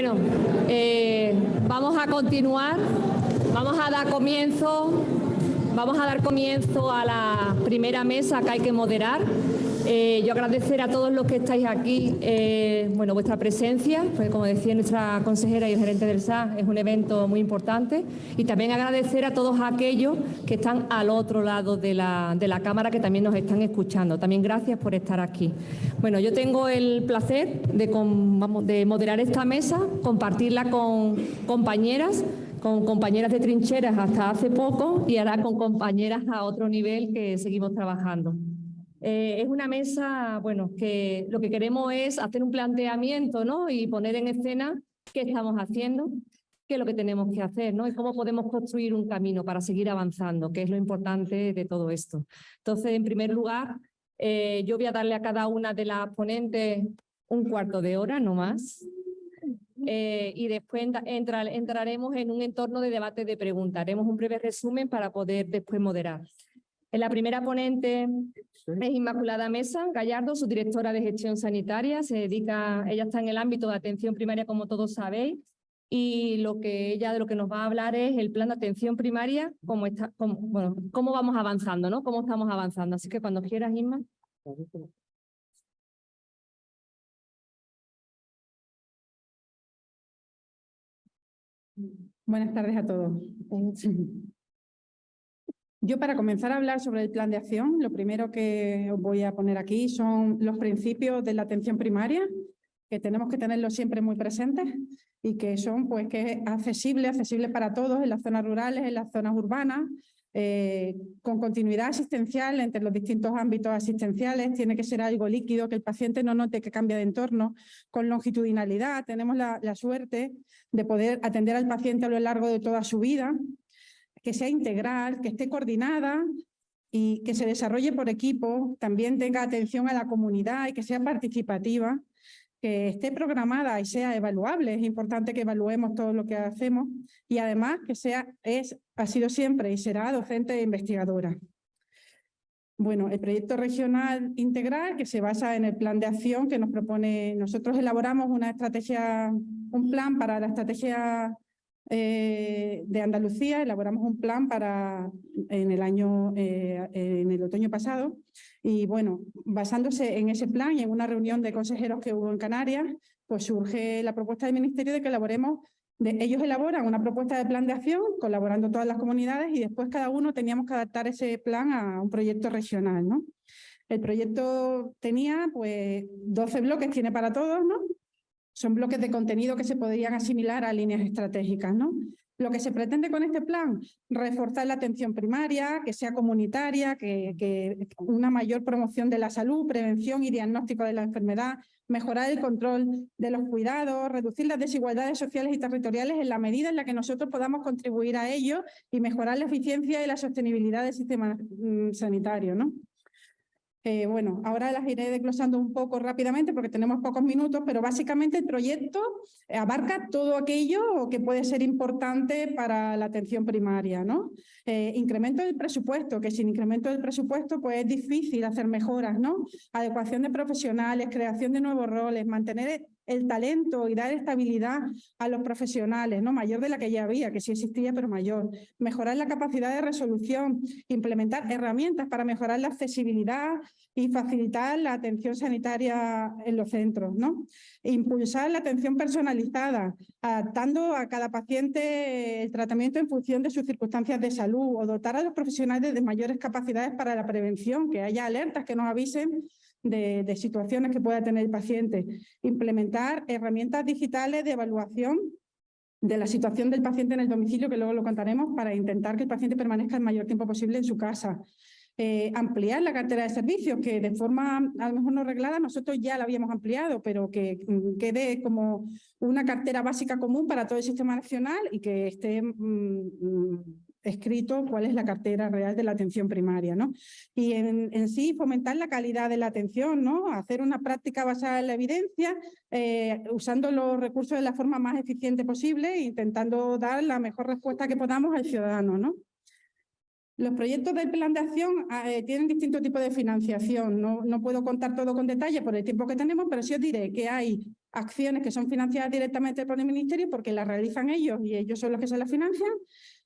Bueno, vamos a continuar, vamos a dar comienzo a la primera mesa que hay que moderar. Yo agradecer a todos los que estáis aquí, bueno, vuestra presencia, pues como decía nuestra consejera y el gerente del SAS, es un evento muy importante, y también agradecer a todos aquellos que están al otro lado de la cámara, que también nos están escuchando. También gracias por estar aquí. Bueno, yo tengo el placer de moderar esta mesa, compartirla con compañeras de trincheras hasta hace poco y ahora con compañeras a otro nivel que seguimos trabajando. Es una mesa, bueno, que lo que queremos es hacer un planteamiento, ¿no? Y poner en escena qué estamos haciendo, qué es lo que tenemos que hacer, ¿no? Y cómo podemos construir un camino para seguir avanzando, que es lo importante de todo esto. Entonces, en primer lugar, yo voy a darle a cada una de las ponentes un cuarto de hora, no más. Y después entraremos en un entorno de debate de preguntas. Haremos un breve resumen para poder después moderar. La primera ponente es Inmaculada Mesa Gallardo, subdirectora de gestión sanitaria. Ella está en el ámbito de atención primaria, como todos sabéis, y de lo que nos va a hablar es el plan de atención primaria, cómo vamos avanzando, ¿no? Cómo estamos avanzando. Así que cuando quieras, Inma. Buenas tardes a todos. Yo, para comenzar a hablar sobre el plan de acción, lo primero que os voy a poner aquí son los principios de la atención primaria, que tenemos que tenerlos siempre muy presentes y que son, pues, que es accesible para todos en las zonas rurales, en las zonas urbanas, con continuidad asistencial entre los distintos ámbitos asistenciales. Tiene que ser algo líquido, que el paciente no note que cambia de entorno, con longitudinalidad. Tenemos la suerte de poder atender al paciente a lo largo de toda su vida, que sea integral, que esté coordinada y que se desarrolle por equipo, también tenga atención a la comunidad y que sea participativa, que esté programada y sea evaluable. Es importante que evaluemos todo lo que hacemos y además que ha sido siempre y será docente e investigadora. Bueno, el proyecto regional integral, que se basa en el plan de acción que nos propone, nosotros elaboramos un plan para la estrategia de Andalucía, elaboramos un plan en el otoño pasado, y bueno, basándose en ese plan y en una reunión de consejeros que hubo en Canarias, pues surge la propuesta del Ministerio de que ellos elaboran una propuesta de plan de acción, colaborando todas las comunidades, y después cada uno teníamos que adaptar ese plan a un proyecto regional, ¿no? El proyecto tenía, pues, 12 bloques, tiene para todos, ¿no? Son bloques de contenido que se podrían asimilar a líneas estratégicas, ¿no? Lo que se pretende con este plan, reforzar la atención primaria, que sea comunitaria, que una mayor promoción de la salud, prevención y diagnóstico de la enfermedad, mejorar el control de los cuidados, reducir las desigualdades sociales y territoriales en la medida en la que nosotros podamos contribuir a ello y mejorar la eficiencia y la sostenibilidad del sistema sanitario, ¿no? Bueno, ahora las iré desglosando un poco rápidamente porque tenemos pocos minutos, pero básicamente el proyecto abarca todo aquello que puede ser importante para la atención primaria, ¿no? Incremento del presupuesto, que sin incremento del presupuesto pues es difícil hacer mejoras, ¿no? Adecuación de profesionales, creación de nuevos roles, mantener el talento y dar estabilidad a los profesionales, ¿no? Mayor de la que ya había, que sí existía, pero mayor. Mejorar la capacidad de resolución, implementar herramientas para mejorar la accesibilidad y facilitar la atención sanitaria en los centros, ¿no? Impulsar la atención personalizada, adaptando a cada paciente el tratamiento en función de sus circunstancias de salud, o dotar a los profesionales de mayores capacidades para la prevención, que haya alertas que nos avisen de situaciones que pueda tener el paciente. Implementar herramientas digitales de evaluación de la situación del paciente en el domicilio, que luego lo contaremos, para intentar que el paciente permanezca el mayor tiempo posible en su casa. Ampliar la cartera de servicios, que de forma a lo mejor no reglada nosotros ya la habíamos ampliado, pero que quede como una cartera básica común para todo el sistema nacional y que esté escrito cuál es la cartera real de la atención primaria, ¿no? Y en sí fomentar la calidad de la atención, ¿no? Hacer una práctica basada en la evidencia, usando los recursos de la forma más eficiente posible e intentando dar la mejor respuesta que podamos al ciudadano, ¿no? Los proyectos del plan de acción tienen distintos tipos de financiación. No puedo contar todo con detalle por el tiempo que tenemos, pero sí os diré que hay acciones que son financiadas directamente por el Ministerio porque las realizan ellos y ellos son los que se las financian.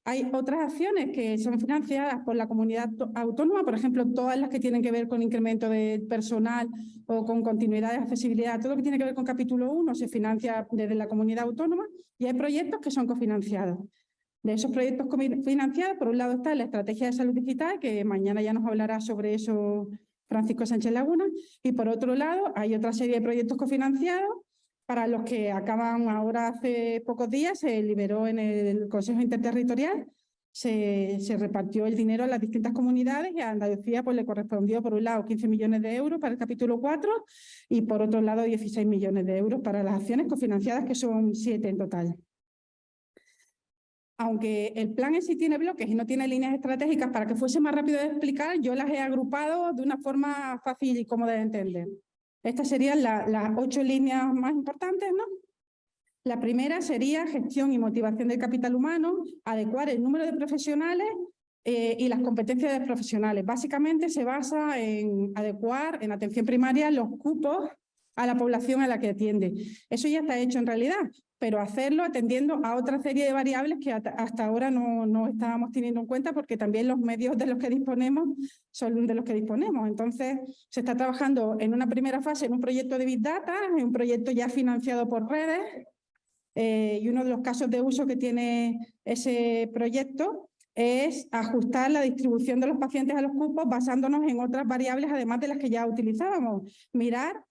Hay otras acciones que son financiadas por la comunidad autónoma, por ejemplo, todas las que tienen que ver con incremento de personal o con continuidad de accesibilidad, todo lo que tiene que ver con capítulo 1 se financia desde la comunidad autónoma y hay proyectos que son cofinanciados. De esos proyectos financiados, por un lado está la Estrategia de Salud Digital, que mañana ya nos hablará sobre eso Francisco Sánchez Laguna, y por otro lado hay otra serie de proyectos cofinanciados para los que acaban ahora hace pocos días, se liberó en el Consejo Interterritorial, se repartió el dinero a las distintas comunidades y a Andalucía pues, le correspondió por un lado 15 millones de euros para el capítulo 4 y por otro lado 16 millones de euros para las acciones cofinanciadas, que son 7 en total. Aunque el plan en sí tiene bloques y no tiene líneas estratégicas, para que fuese más rápido de explicar, yo las he agrupado de una forma fácil y cómoda de entender. Estas serían las 8 líneas más importantes, ¿no? La primera sería gestión y motivación del capital humano, adecuar el número de profesionales y las competencias de los profesionales. Básicamente se basa en adecuar en atención primaria los cupos a la población a la que atiende. Eso ya está hecho en realidad, pero hacerlo atendiendo a otra serie de variables que hasta ahora no estábamos teniendo en cuenta porque también los medios de los que disponemos son de los que disponemos. Entonces, se está trabajando en una primera fase en un proyecto de Big Data, en un proyecto ya financiado por redes, y uno de los casos de uso que tiene ese proyecto es ajustar la distribución de los pacientes a los cupos basándonos en otras variables además de las que ya utilizábamos. Mirar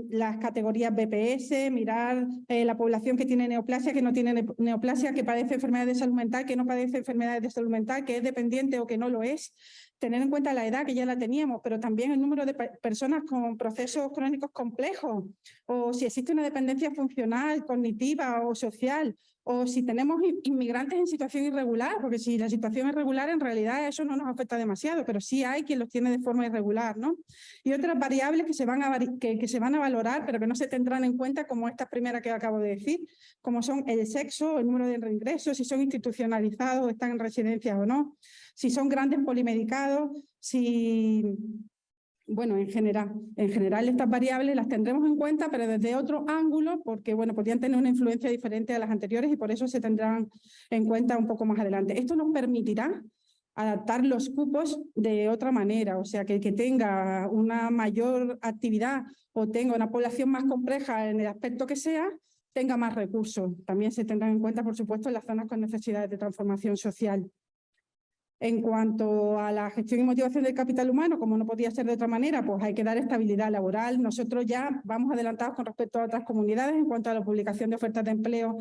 las categorías BPS, mirar la población que tiene neoplasia, que no tiene neoplasia, que padece enfermedades de salud mental, que no padece enfermedades de salud mental, que es dependiente o que no lo es. Tener en cuenta la edad, que ya la teníamos, pero también el número de personas con procesos crónicos complejos, o si existe una dependencia funcional, cognitiva o social, o si tenemos inmigrantes en situación irregular, porque si la situación es irregular, en realidad eso no nos afecta demasiado, pero sí hay quien los tiene de forma irregular, ¿no? Y otras variables que se van a valorar, pero que no se tendrán en cuenta, como esta primera que acabo de decir, como son el sexo, el número de reingresos, si son institucionalizados, están en residencias o no, si son grandes polimedicados, si... Bueno, en general estas variables las tendremos en cuenta, pero desde otro ángulo, porque bueno, podrían tener una influencia diferente a las anteriores y por eso se tendrán en cuenta un poco más adelante. Esto nos permitirá adaptar los cupos de otra manera, o sea, que el que tenga una mayor actividad o tenga una población más compleja en el aspecto que sea, tenga más recursos. También se tendrán en cuenta, por supuesto, las zonas con necesidades de transformación social. En cuanto a la gestión y motivación del capital humano, como no podía ser de otra manera, pues hay que dar estabilidad laboral. Nosotros ya vamos adelantados con respecto a otras comunidades en cuanto a la publicación de ofertas de empleo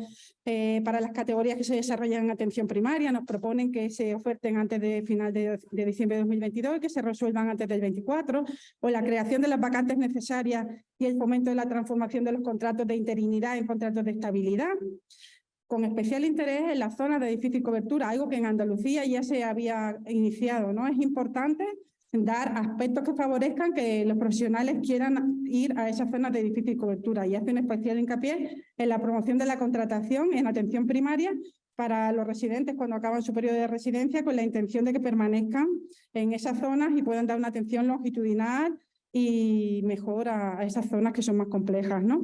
para las categorías que se desarrollan en atención primaria. Nos proponen que se oferten antes de final de diciembre de 2022 y que se resuelvan antes del 24, o la creación de las vacantes necesarias y el fomento de la transformación de los contratos de interinidad en contratos de estabilidad, con especial interés en las zonas de difícil cobertura, algo que en Andalucía ya se había iniciado, ¿no? Es importante dar aspectos que favorezcan que los profesionales quieran ir a esas zonas de difícil cobertura y hace un especial hincapié en la promoción de la contratación en atención primaria para los residentes cuando acaban su periodo de residencia con la intención de que permanezcan en esas zonas y puedan dar una atención longitudinal y mejor a esas zonas que son más complejas, ¿no?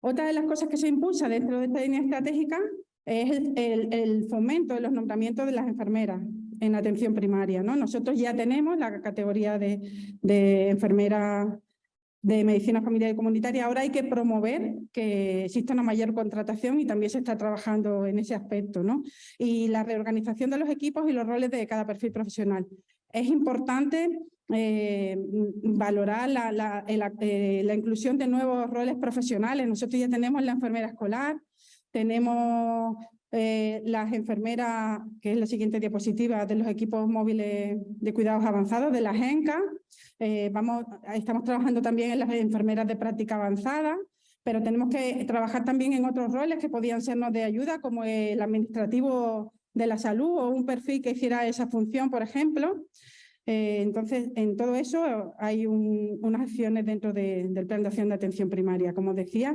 Otra de las cosas que se impulsa dentro de esta línea estratégica es el fomento de los nombramientos de las enfermeras en atención primaria, ¿no? Nosotros ya tenemos la categoría de enfermera de medicina familiar y comunitaria. Ahora hay que promover que exista una mayor contratación y también se está trabajando en ese aspecto, ¿no? Y la reorganización de los equipos y los roles de cada perfil profesional. Es importante valorar la inclusión de nuevos roles profesionales. Nosotros ya tenemos la enfermera escolar, tenemos las enfermeras, que es la siguiente diapositiva, de los equipos móviles de cuidados avanzados, de la GENCA. Estamos trabajando también en las enfermeras de práctica avanzada, pero tenemos que trabajar también en otros roles que podían sernos de ayuda, como el administrativo de la salud o un perfil que hiciera esa función, por ejemplo. Entonces, en todo eso hay unas acciones dentro del plan de acción de atención primaria. Como decía,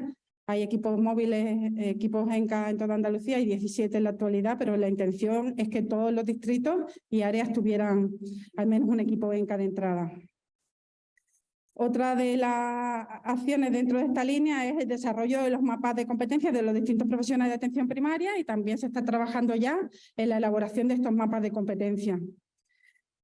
Hay equipos móviles, equipos ENCA en toda Andalucía y 17 en la actualidad, pero la intención es que todos los distritos y áreas tuvieran al menos un equipo ENCA de entrada. Otra de las acciones dentro de esta línea es el desarrollo de los mapas de competencias de los distintos profesionales de atención primaria y también se está trabajando ya en la elaboración de estos mapas de competencias.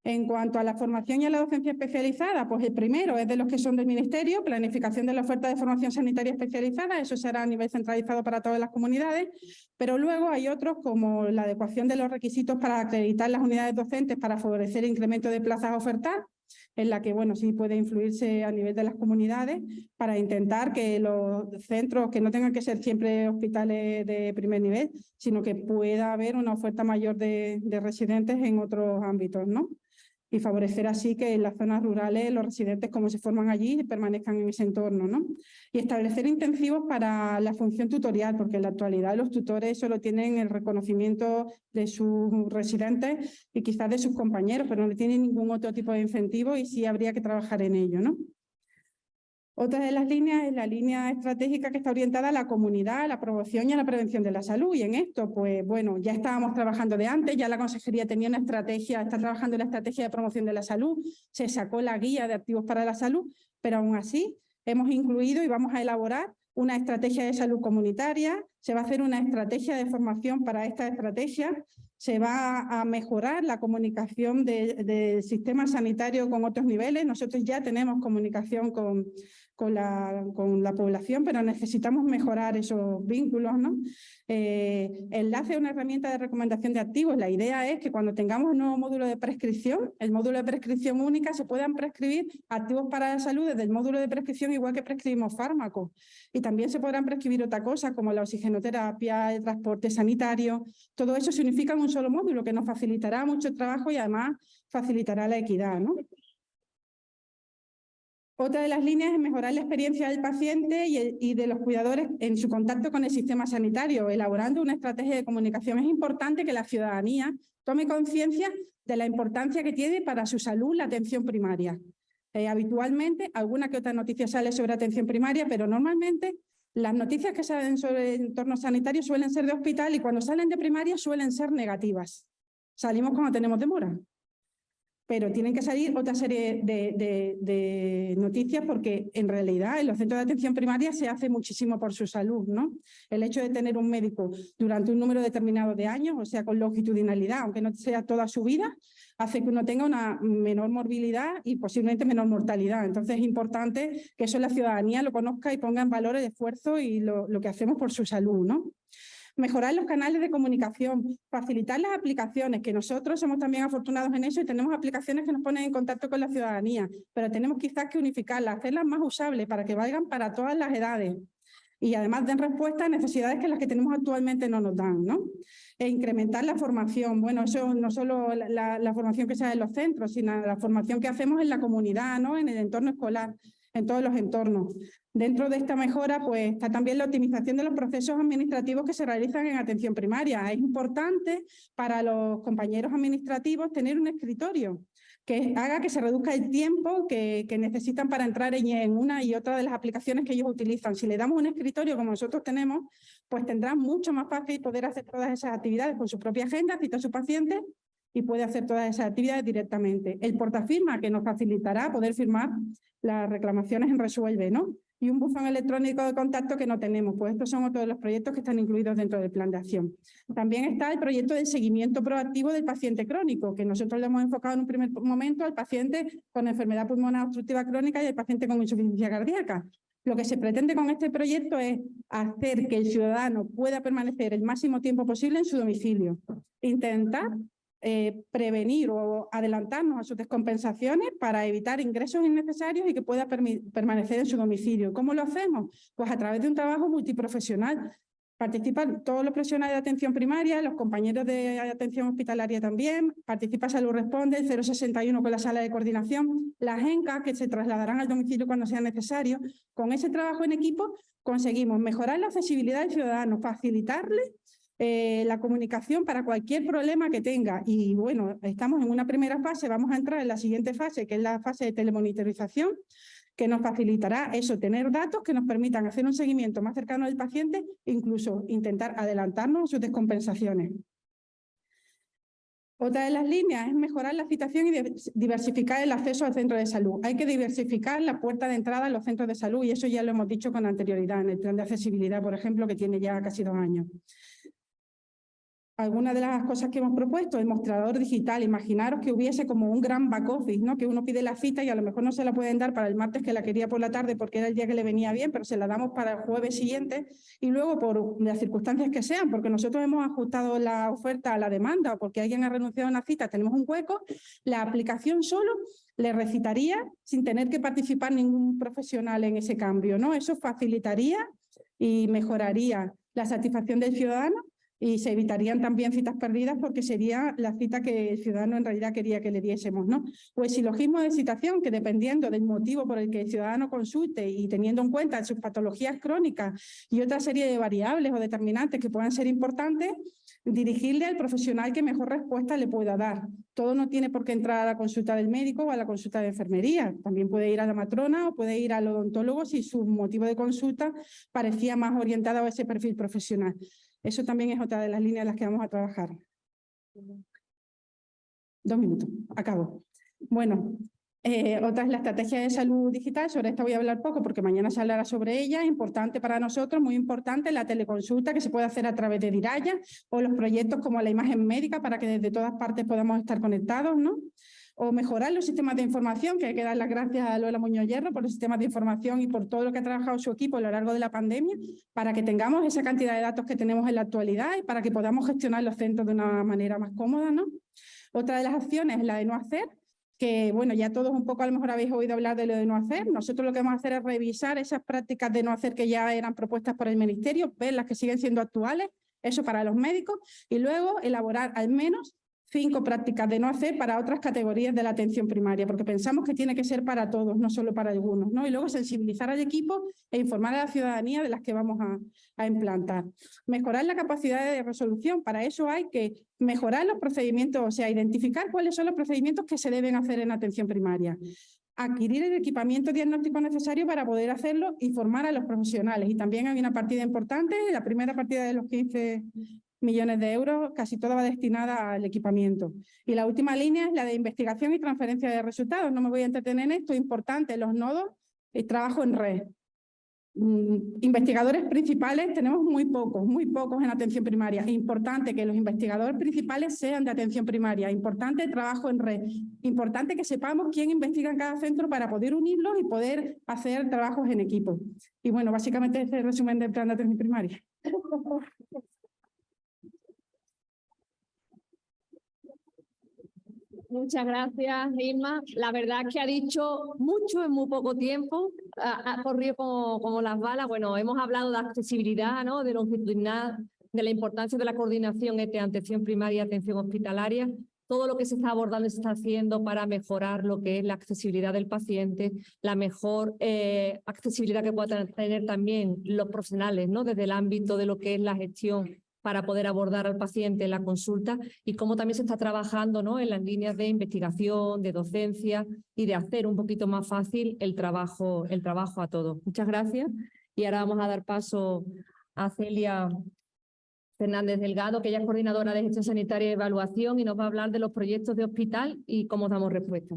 En cuanto a la formación y a la docencia especializada, pues el primero es de los que son del Ministerio, planificación de la oferta de formación sanitaria especializada, eso será a nivel centralizado para todas las comunidades, pero luego hay otros como la adecuación de los requisitos para acreditar las unidades docentes para favorecer el incremento de plazas a ofertar, en la que, bueno, sí puede influirse a nivel de las comunidades para intentar que los centros, que no tengan que ser siempre hospitales de primer nivel, sino que pueda haber una oferta mayor de residentes en otros ámbitos, ¿no? Y favorecer así que en las zonas rurales los residentes, como se forman allí, permanezcan en ese entorno, ¿no? Y establecer incentivos para la función tutorial, porque en la actualidad los tutores solo tienen el reconocimiento de sus residentes y quizás de sus compañeros, pero no tienen ningún otro tipo de incentivo y sí habría que trabajar en ello, ¿no? Otra de las líneas es la línea estratégica que está orientada a la comunidad, a la promoción y a la prevención de la salud. Y en esto, pues bueno, ya estábamos trabajando de antes, ya la Consejería tenía una estrategia, está trabajando en la estrategia de promoción de la salud, se sacó la guía de activos para la salud, pero aún así hemos incluido y vamos a elaborar una estrategia de salud comunitaria, se va a hacer una estrategia de formación para esta estrategia, se va a mejorar la comunicación del sistema sanitario con otros niveles. Nosotros ya tenemos comunicación con la población, pero necesitamos mejorar esos vínculos, ¿no? Enlace a una herramienta de recomendación de activos. La idea es que cuando tengamos un nuevo módulo de prescripción, el módulo de prescripción única, se puedan prescribir activos para la salud desde el módulo de prescripción, igual que prescribimos fármacos. Y también se podrán prescribir otra cosa, como la oxigenoterapia, el transporte sanitario. Todo eso se unifica en un solo módulo, que nos facilitará mucho trabajo y además facilitará la equidad, ¿no? Otra de las líneas es mejorar la experiencia del paciente y de los cuidadores en su contacto con el sistema sanitario, elaborando una estrategia de comunicación. Es importante que la ciudadanía tome conciencia de la importancia que tiene para su salud la atención primaria. Habitualmente, alguna que otra noticia sale sobre atención primaria, pero normalmente las noticias que salen sobre el entorno sanitario suelen ser de hospital y cuando salen de primaria suelen ser negativas. Salimos cuando tenemos demora. Pero tienen que salir otra serie de noticias porque en realidad en los centros de atención primaria se hace muchísimo por su salud, ¿no? El hecho de tener un médico durante un número determinado de años, o sea, con longitudinalidad, aunque no sea toda su vida, hace que uno tenga una menor morbilidad y posiblemente menor mortalidad. Entonces es importante que eso la ciudadanía lo conozca y ponga en valor el esfuerzo y lo que hacemos por su salud, ¿no? Mejorar los canales de comunicación, facilitar las aplicaciones, que nosotros somos también afortunados en eso y tenemos aplicaciones que nos ponen en contacto con la ciudadanía, pero tenemos quizás que unificarlas, hacerlas más usables para que valgan para todas las edades y además den respuesta a necesidades que las que tenemos actualmente no nos dan, ¿no? E incrementar la formación. Bueno, eso no solo la formación que se da en los centros, sino la formación que hacemos en la comunidad, ¿no? En el entorno escolar, en todos los entornos. Dentro de esta mejora, pues está también la optimización de los procesos administrativos que se realizan en atención primaria. Es importante para los compañeros administrativos tener un escritorio que haga que se reduzca el tiempo que necesitan para entrar en una y otra de las aplicaciones que ellos utilizan. Si le damos un escritorio como nosotros tenemos, pues tendrán mucho más fácil poder hacer todas esas actividades con su propia agenda, cita a su paciente y puede hacer todas esas actividades directamente. El portafirma, que nos facilitará poder firmar las reclamaciones en Resuelve, ¿no? Y un buzón electrónico de contacto que no tenemos. Pues estos son otros de los proyectos que están incluidos dentro del plan de acción. También está el proyecto de seguimiento proactivo del paciente crónico, que nosotros le hemos enfocado en un primer momento al paciente con enfermedad pulmonar obstructiva crónica y al paciente con insuficiencia cardíaca. Lo que se pretende con este proyecto es hacer que el ciudadano pueda permanecer el máximo tiempo posible en su domicilio. Intentar prevenir o adelantarnos a sus descompensaciones para evitar ingresos innecesarios y que pueda permanecer en su domicilio. ¿Cómo lo hacemos? Pues a través de un trabajo multiprofesional. Participan todos los profesionales de atención primaria, los compañeros de atención hospitalaria también, participa Salud Responde, el 061 con la sala de coordinación, las ENCA que se trasladarán al domicilio cuando sea necesario. Con ese trabajo en equipo conseguimos mejorar la accesibilidad del ciudadano, facilitarle la comunicación para cualquier problema que tenga. Y bueno, estamos en una primera fase, vamos a entrar en la siguiente fase, que es la fase de telemonitorización, que nos facilitará eso, tener datos que nos permitan hacer un seguimiento más cercano del paciente e incluso intentar adelantarnos sus descompensaciones. Otra de las líneas es mejorar la citación y diversificar el acceso al centro de salud. Hay que diversificar la puerta de entrada a los centros de salud y eso ya lo hemos dicho con anterioridad en el plan de accesibilidad, por ejemplo, que tiene ya casi 2 años. Algunas de las cosas que hemos propuesto, el mostrador digital, imaginaros que hubiese como un gran back office, ¿no? Que uno pide la cita y a lo mejor no se la pueden dar para el martes que la quería por la tarde porque era el día que le venía bien, pero se la damos para el jueves siguiente y luego por las circunstancias que sean, porque nosotros hemos ajustado la oferta a la demanda o porque alguien ha renunciado a una cita, tenemos un hueco, la aplicación solo le recitaría sin tener que participar ningún profesional en ese cambio, ¿no? Eso facilitaría y mejoraría la satisfacción del ciudadano y se evitarían también citas perdidas porque sería la cita que el ciudadano en realidad quería que le diésemos, ¿no? Pues silogismo de citación que dependiendo del motivo por el que el ciudadano consulte y teniendo en cuenta sus patologías crónicas y otra serie de variables o determinantes que puedan ser importantes, dirigirle al profesional que mejor respuesta le pueda dar. Todo no tiene por qué entrar a la consulta del médico o a la consulta de enfermería. También puede ir a la matrona o puede ir al odontólogo si su motivo de consulta parecía más orientado a ese perfil profesional. Eso también es otra de las líneas en las que vamos a trabajar. 2 minutos, acabo. Bueno, otra es la estrategia de salud digital, sobre esta voy a hablar poco porque mañana se hablará sobre ella, importante para nosotros, muy importante la teleconsulta que se puede hacer a través de Diraya o los proyectos como la imagen médica para que desde todas partes podamos estar conectados, ¿no? O mejorar los sistemas de información, que hay que dar las gracias a Lola Muñoz Hierro por los sistemas de información y por todo lo que ha trabajado su equipo a lo largo de la pandemia, para que tengamos esa cantidad de datos que tenemos en la actualidad y para que podamos gestionar los centros de una manera más cómoda, ¿no? Otra de las acciones es la de no hacer, que bueno, ya todos un poco a lo mejor habéis oído hablar de lo de no hacer. Nosotros lo que vamos a hacer es revisar esas prácticas de no hacer que ya eran propuestas por el Ministerio, ver las que siguen siendo actuales, eso para los médicos, y luego elaborar al menos 5 prácticas de no hacer para otras categorías de la atención primaria, porque pensamos que tiene que ser para todos, no solo para algunos, ¿no? Y luego sensibilizar al equipo e informar a la ciudadanía de las que vamos a implantar. Mejorar la capacidad de resolución, para eso hay que mejorar los procedimientos, o sea, identificar cuáles son los procedimientos que se deben hacer en atención primaria. Adquirir el equipamiento diagnóstico necesario para poder hacerlo y formar a los profesionales. Y también hay una partida importante, la primera partida de los 15 millones de euros, casi toda va destinada al equipamiento. Y la última línea es la de investigación y transferencia de resultados. No me voy a entretener en esto, importante, los nodos, el trabajo en red. Investigadores principales tenemos muy pocos en atención primaria. Es importante que los investigadores principales sean de atención primaria. Importante el trabajo en red. Importante que sepamos quién investiga en cada centro para poder unirlos y poder hacer trabajos en equipo. Y bueno, básicamente este es el resumen del plan de atención primaria. Muchas gracias, Irma. La verdad es que ha dicho mucho en muy poco tiempo, ha corrido como las balas. Bueno, hemos hablado de accesibilidad, ¿no? De longitudinal, de la importancia de la coordinación entre atención primaria y atención hospitalaria. Todo lo que se está abordando y se está haciendo para mejorar lo que es la accesibilidad del paciente, la mejor accesibilidad que puedan tener también los profesionales, ¿no? Desde el ámbito de lo que es la gestión para poder abordar al paciente en la consulta y cómo también se está trabajando, ¿no? En las líneas de investigación, de docencia y de hacer un poquito más fácil el trabajo a todos. Muchas gracias. Y ahora vamos a dar paso a Celia Fernández Delgado, que ella es coordinadora de gestión sanitaria y evaluación y nos va a hablar de los proyectos de hospital y cómo damos respuesta.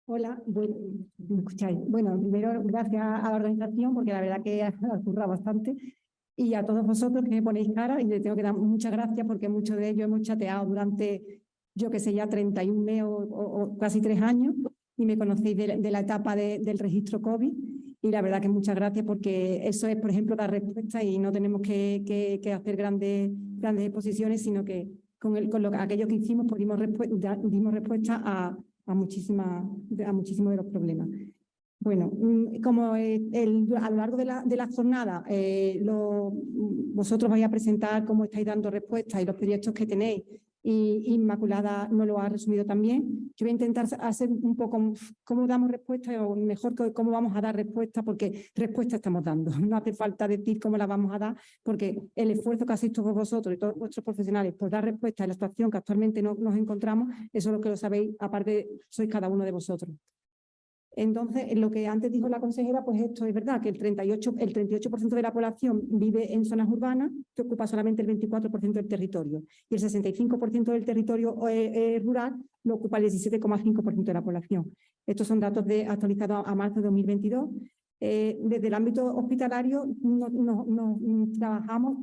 Hola, ¿me escucháis? Bueno, primero gracias a la organización porque la verdad que ha currado bastante y a todos vosotros que me ponéis cara y les tengo que dar muchas gracias porque muchos de ellos hemos chateado durante, yo que sé, ya 31 meses o casi 3 años y me conocéis de la etapa del registro COVID y la verdad que muchas gracias porque eso es, por ejemplo, dar respuesta y no tenemos que hacer grandes exposiciones, sino que con aquello que hicimos dimos respuesta a muchísimos de los problemas. Bueno, como a lo largo de la jornada vosotros vais a presentar cómo estáis dando respuesta y los proyectos que tenéis y Inmaculada nos lo ha resumido también. Yo voy a intentar hacer un poco cómo damos respuesta, o mejor cómo vamos a dar respuesta, porque respuesta estamos dando. No hace falta decir cómo la vamos a dar, porque el esfuerzo que hacéis todos vosotros y todos vuestros profesionales por dar respuesta a la situación que actualmente nos encontramos, eso es lo que lo sabéis, aparte sois cada uno de vosotros. Entonces, lo que antes dijo la consejera, pues esto es verdad, que el 38% de la población vive en zonas urbanas, que ocupa solamente el 24% del territorio, y el 65% del territorio rural lo ocupa el 17,5% de la población. Estos son datos actualizados a marzo de 2022. Desde el ámbito hospitalario trabajamos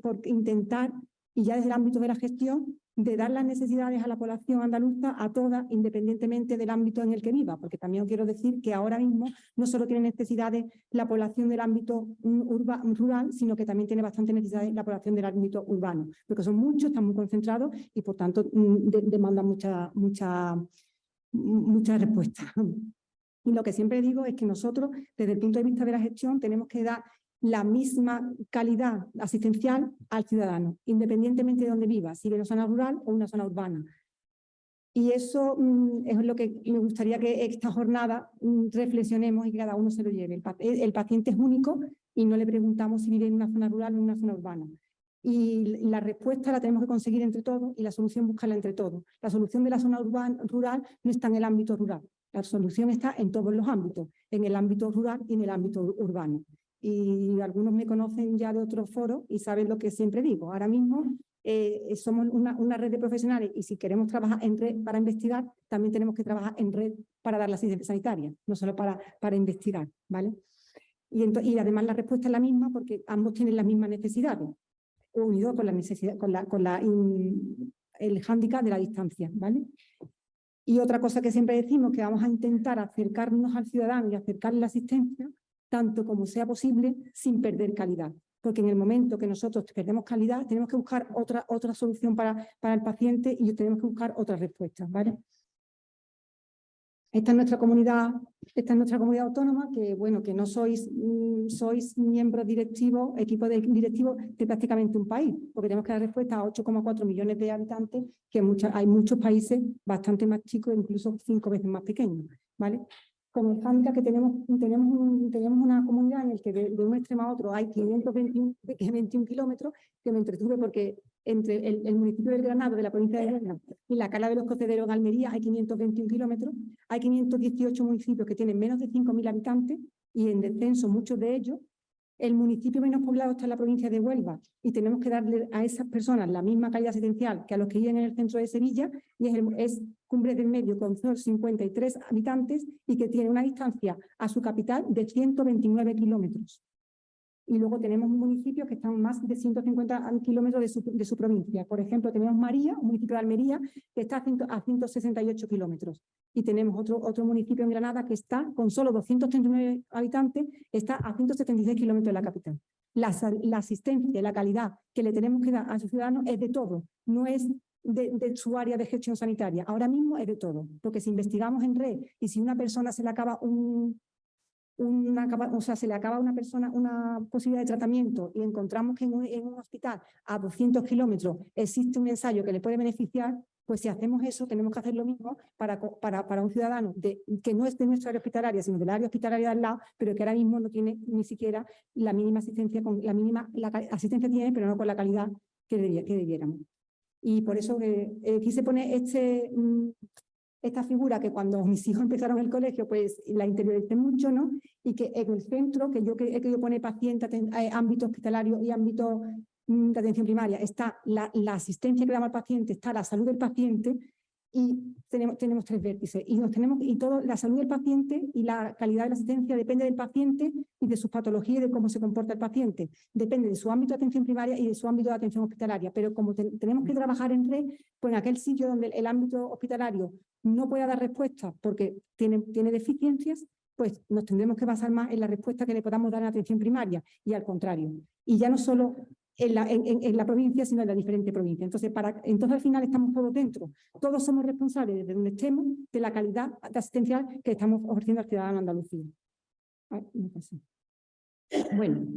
por intentar, y ya desde el ámbito de la gestión, de dar las necesidades a la población andaluza, a todas, independientemente del ámbito en el que viva, porque también quiero decir que ahora mismo no solo tiene necesidades la población del ámbito rural, sino que también tiene bastante necesidades la población del ámbito urbano, porque son muchos, están muy concentrados y por tanto demandan mucha respuesta. Y lo que siempre digo es que nosotros, desde el punto de vista de la gestión, tenemos que dar la misma calidad asistencial al ciudadano, independientemente de dónde viva, si vive en una zona rural o una zona urbana. Y eso es lo que me gustaría que esta jornada reflexionemos y que cada uno se lo lleve. El paciente es único y no le preguntamos si vive en una zona rural o en una zona urbana. Y la respuesta la tenemos que conseguir entre todos y la solución buscarla entre todos. La solución de la zona rural no está en el ámbito rural. La solución está en todos los ámbitos, en el ámbito rural y en el ámbito urbano. Y algunos me conocen ya de otros foros y saben lo que siempre digo. Ahora mismo somos una red de profesionales y si queremos trabajar en red para investigar, también tenemos que trabajar en red para dar la asistencia sanitaria, no solo para investigar, ¿vale? Y además la respuesta es la misma porque ambos tienen las mismas necesidades, unido con la necesidad, el hándicap de la distancia, ¿vale? Y otra cosa que siempre decimos, que vamos a intentar acercarnos al ciudadano y acercarle la asistencia, tanto como sea posible, sin perder calidad. Porque en el momento que nosotros perdemos calidad, tenemos que buscar otra solución para el paciente y tenemos que buscar otras respuestas, ¿vale? Esta es nuestra comunidad autónoma, que bueno, que no sois miembros directivos, equipo directivo de prácticamente un país, porque tenemos que dar respuesta a 8,4 millones de habitantes, que hay muchos países bastante más chicos, incluso 5 veces más pequeños, ¿vale? Como el hándicap que tenemos una comunidad en la que de un extremo a otro hay 521 kilómetros, que me entretuve porque entre el municipio del Granado, de la provincia de Huelva, y la Cala de los Cocederos de Almería hay 521 kilómetros, hay 518 municipios que tienen menos de 5.000 habitantes y en descenso muchos de ellos. El municipio menos poblado está en la provincia de Huelva y tenemos que darle a esas personas la misma calidad asistencial que a los que viven en el centro de Sevilla, y es Cumbres del Medio, con 53 habitantes y que tiene una distancia a su capital de 129 kilómetros. Y luego tenemos municipios que están más de 150 kilómetros de su provincia. Por ejemplo, tenemos María, un municipio de Almería, que está a 168 kilómetros. Y tenemos otro municipio en Granada que está, con solo 239 habitantes, está a 176 kilómetros de la capital. La asistencia y la calidad que le tenemos que dar a sus ciudadanos es de todo, no es de su área de gestión sanitaria. Ahora mismo es de todo, porque si investigamos en red y si una persona se le acaba se le acaba a una persona una posibilidad de tratamiento y encontramos que en un hospital a 200 kilómetros existe un ensayo que le puede beneficiar, pues si hacemos eso tenemos que hacer lo mismo para un ciudadano que no es de nuestra área hospitalaria, sino del área hospitalaria de al lado, pero que ahora mismo no tiene ni siquiera la mínima asistencia, la asistencia tiene, pero no con la calidad que debiéramos. Y por eso quise poner esta figura que cuando mis hijos empezaron el colegio, pues la interioricé mucho, ¿no? Y que en el centro, que yo he querido poner paciente, ámbito hospitalario y ámbito de atención primaria, está la asistencia que damos al paciente, está la salud del paciente, y tenemos tres vértices. Y la salud del paciente y la calidad de la asistencia depende del paciente y de sus patologías y de cómo se comporta el paciente. Depende de su ámbito de atención primaria y de su ámbito de atención hospitalaria. Pero como tenemos que trabajar en red, pues en aquel sitio donde el ámbito hospitalario no pueda dar respuesta porque tiene deficiencias, pues nos tendremos que basar más en la respuesta que le podamos dar en la atención primaria y al contrario. Y ya no solo en la provincia, sino en la diferente provincia. Entonces al final estamos todos dentro. Todos somos responsables desde donde estemos de la calidad asistencial que estamos ofreciendo al ciudadano Andalucía. Bueno,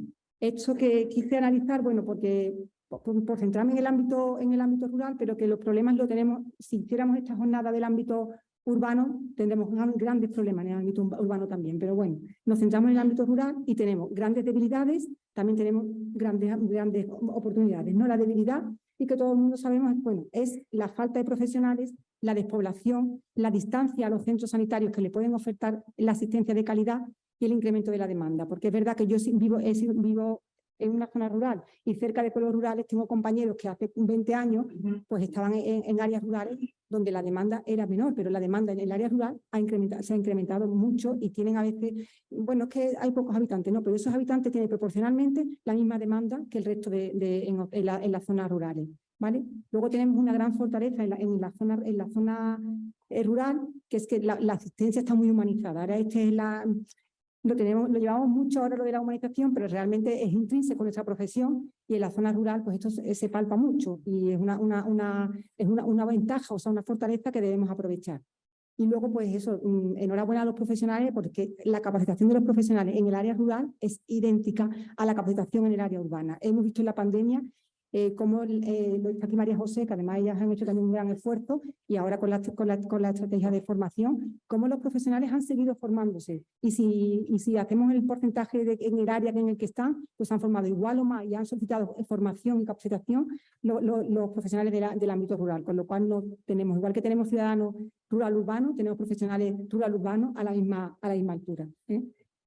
esto que quise analizar, bueno, porque por centrarme en el ámbito rural, pero que los problemas lo tenemos, si hiciéramos esta jornada del ámbito urbano, tendremos grandes problemas en el ámbito urbano también. Pero bueno, nos centramos en el ámbito rural y tenemos grandes debilidades, también tenemos grandes oportunidades. ¿No? La debilidad, y que todo el mundo sabemos, bueno, es la falta de profesionales, la despoblación, la distancia a los centros sanitarios que le pueden ofertar la asistencia de calidad y el incremento de la demanda. Porque es verdad que yo vivo en una zona rural y cerca de pueblos rurales tengo compañeros que hace 20 años pues estaban en áreas rurales donde la demanda era menor, pero la demanda en el área rural se ha incrementado mucho y tienen a veces, bueno, es que hay pocos habitantes, ¿no? Pero esos habitantes tienen proporcionalmente la misma demanda que el resto en las zonas rurales, ¿vale? Luego tenemos una gran fortaleza en la zona rural, que es que la asistencia está muy humanizada. Ahora lo llevamos mucho ahora lo de la humanización, pero realmente es intrínseco en nuestra profesión y en la zona rural pues esto se palpa mucho y es una ventaja, o sea, una fortaleza que debemos aprovechar. Y luego, pues eso, enhorabuena a los profesionales porque la capacitación de los profesionales en el área rural es idéntica a la capacitación en el área urbana. Hemos visto en la pandemia cómo lo dice aquí María José, que además ellas han hecho también un gran esfuerzo, y ahora con la estrategia de formación, cómo los profesionales han seguido formándose. Y si hacemos el porcentaje en el área en el que están, pues han formado igual o más y han solicitado formación y capacitación los profesionales del ámbito rural, con lo cual no tenemos, igual que tenemos ciudadanos rural-urbano, tenemos profesionales rural-urbanos a la misma altura.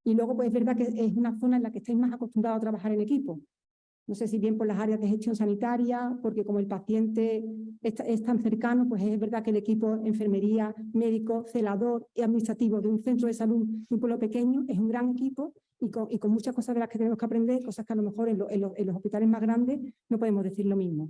Y luego, pues es verdad que es una zona en la que estáis más acostumbrados a trabajar en equipo. No sé si bien por las áreas de gestión sanitaria, porque como el paciente es tan cercano, pues es verdad que el equipo enfermería, médico, celador y administrativo de un centro de salud de un pueblo pequeño es un gran equipo y con muchas cosas de las que tenemos que aprender, cosas que a lo mejor en los hospitales más grandes no podemos decir lo mismo.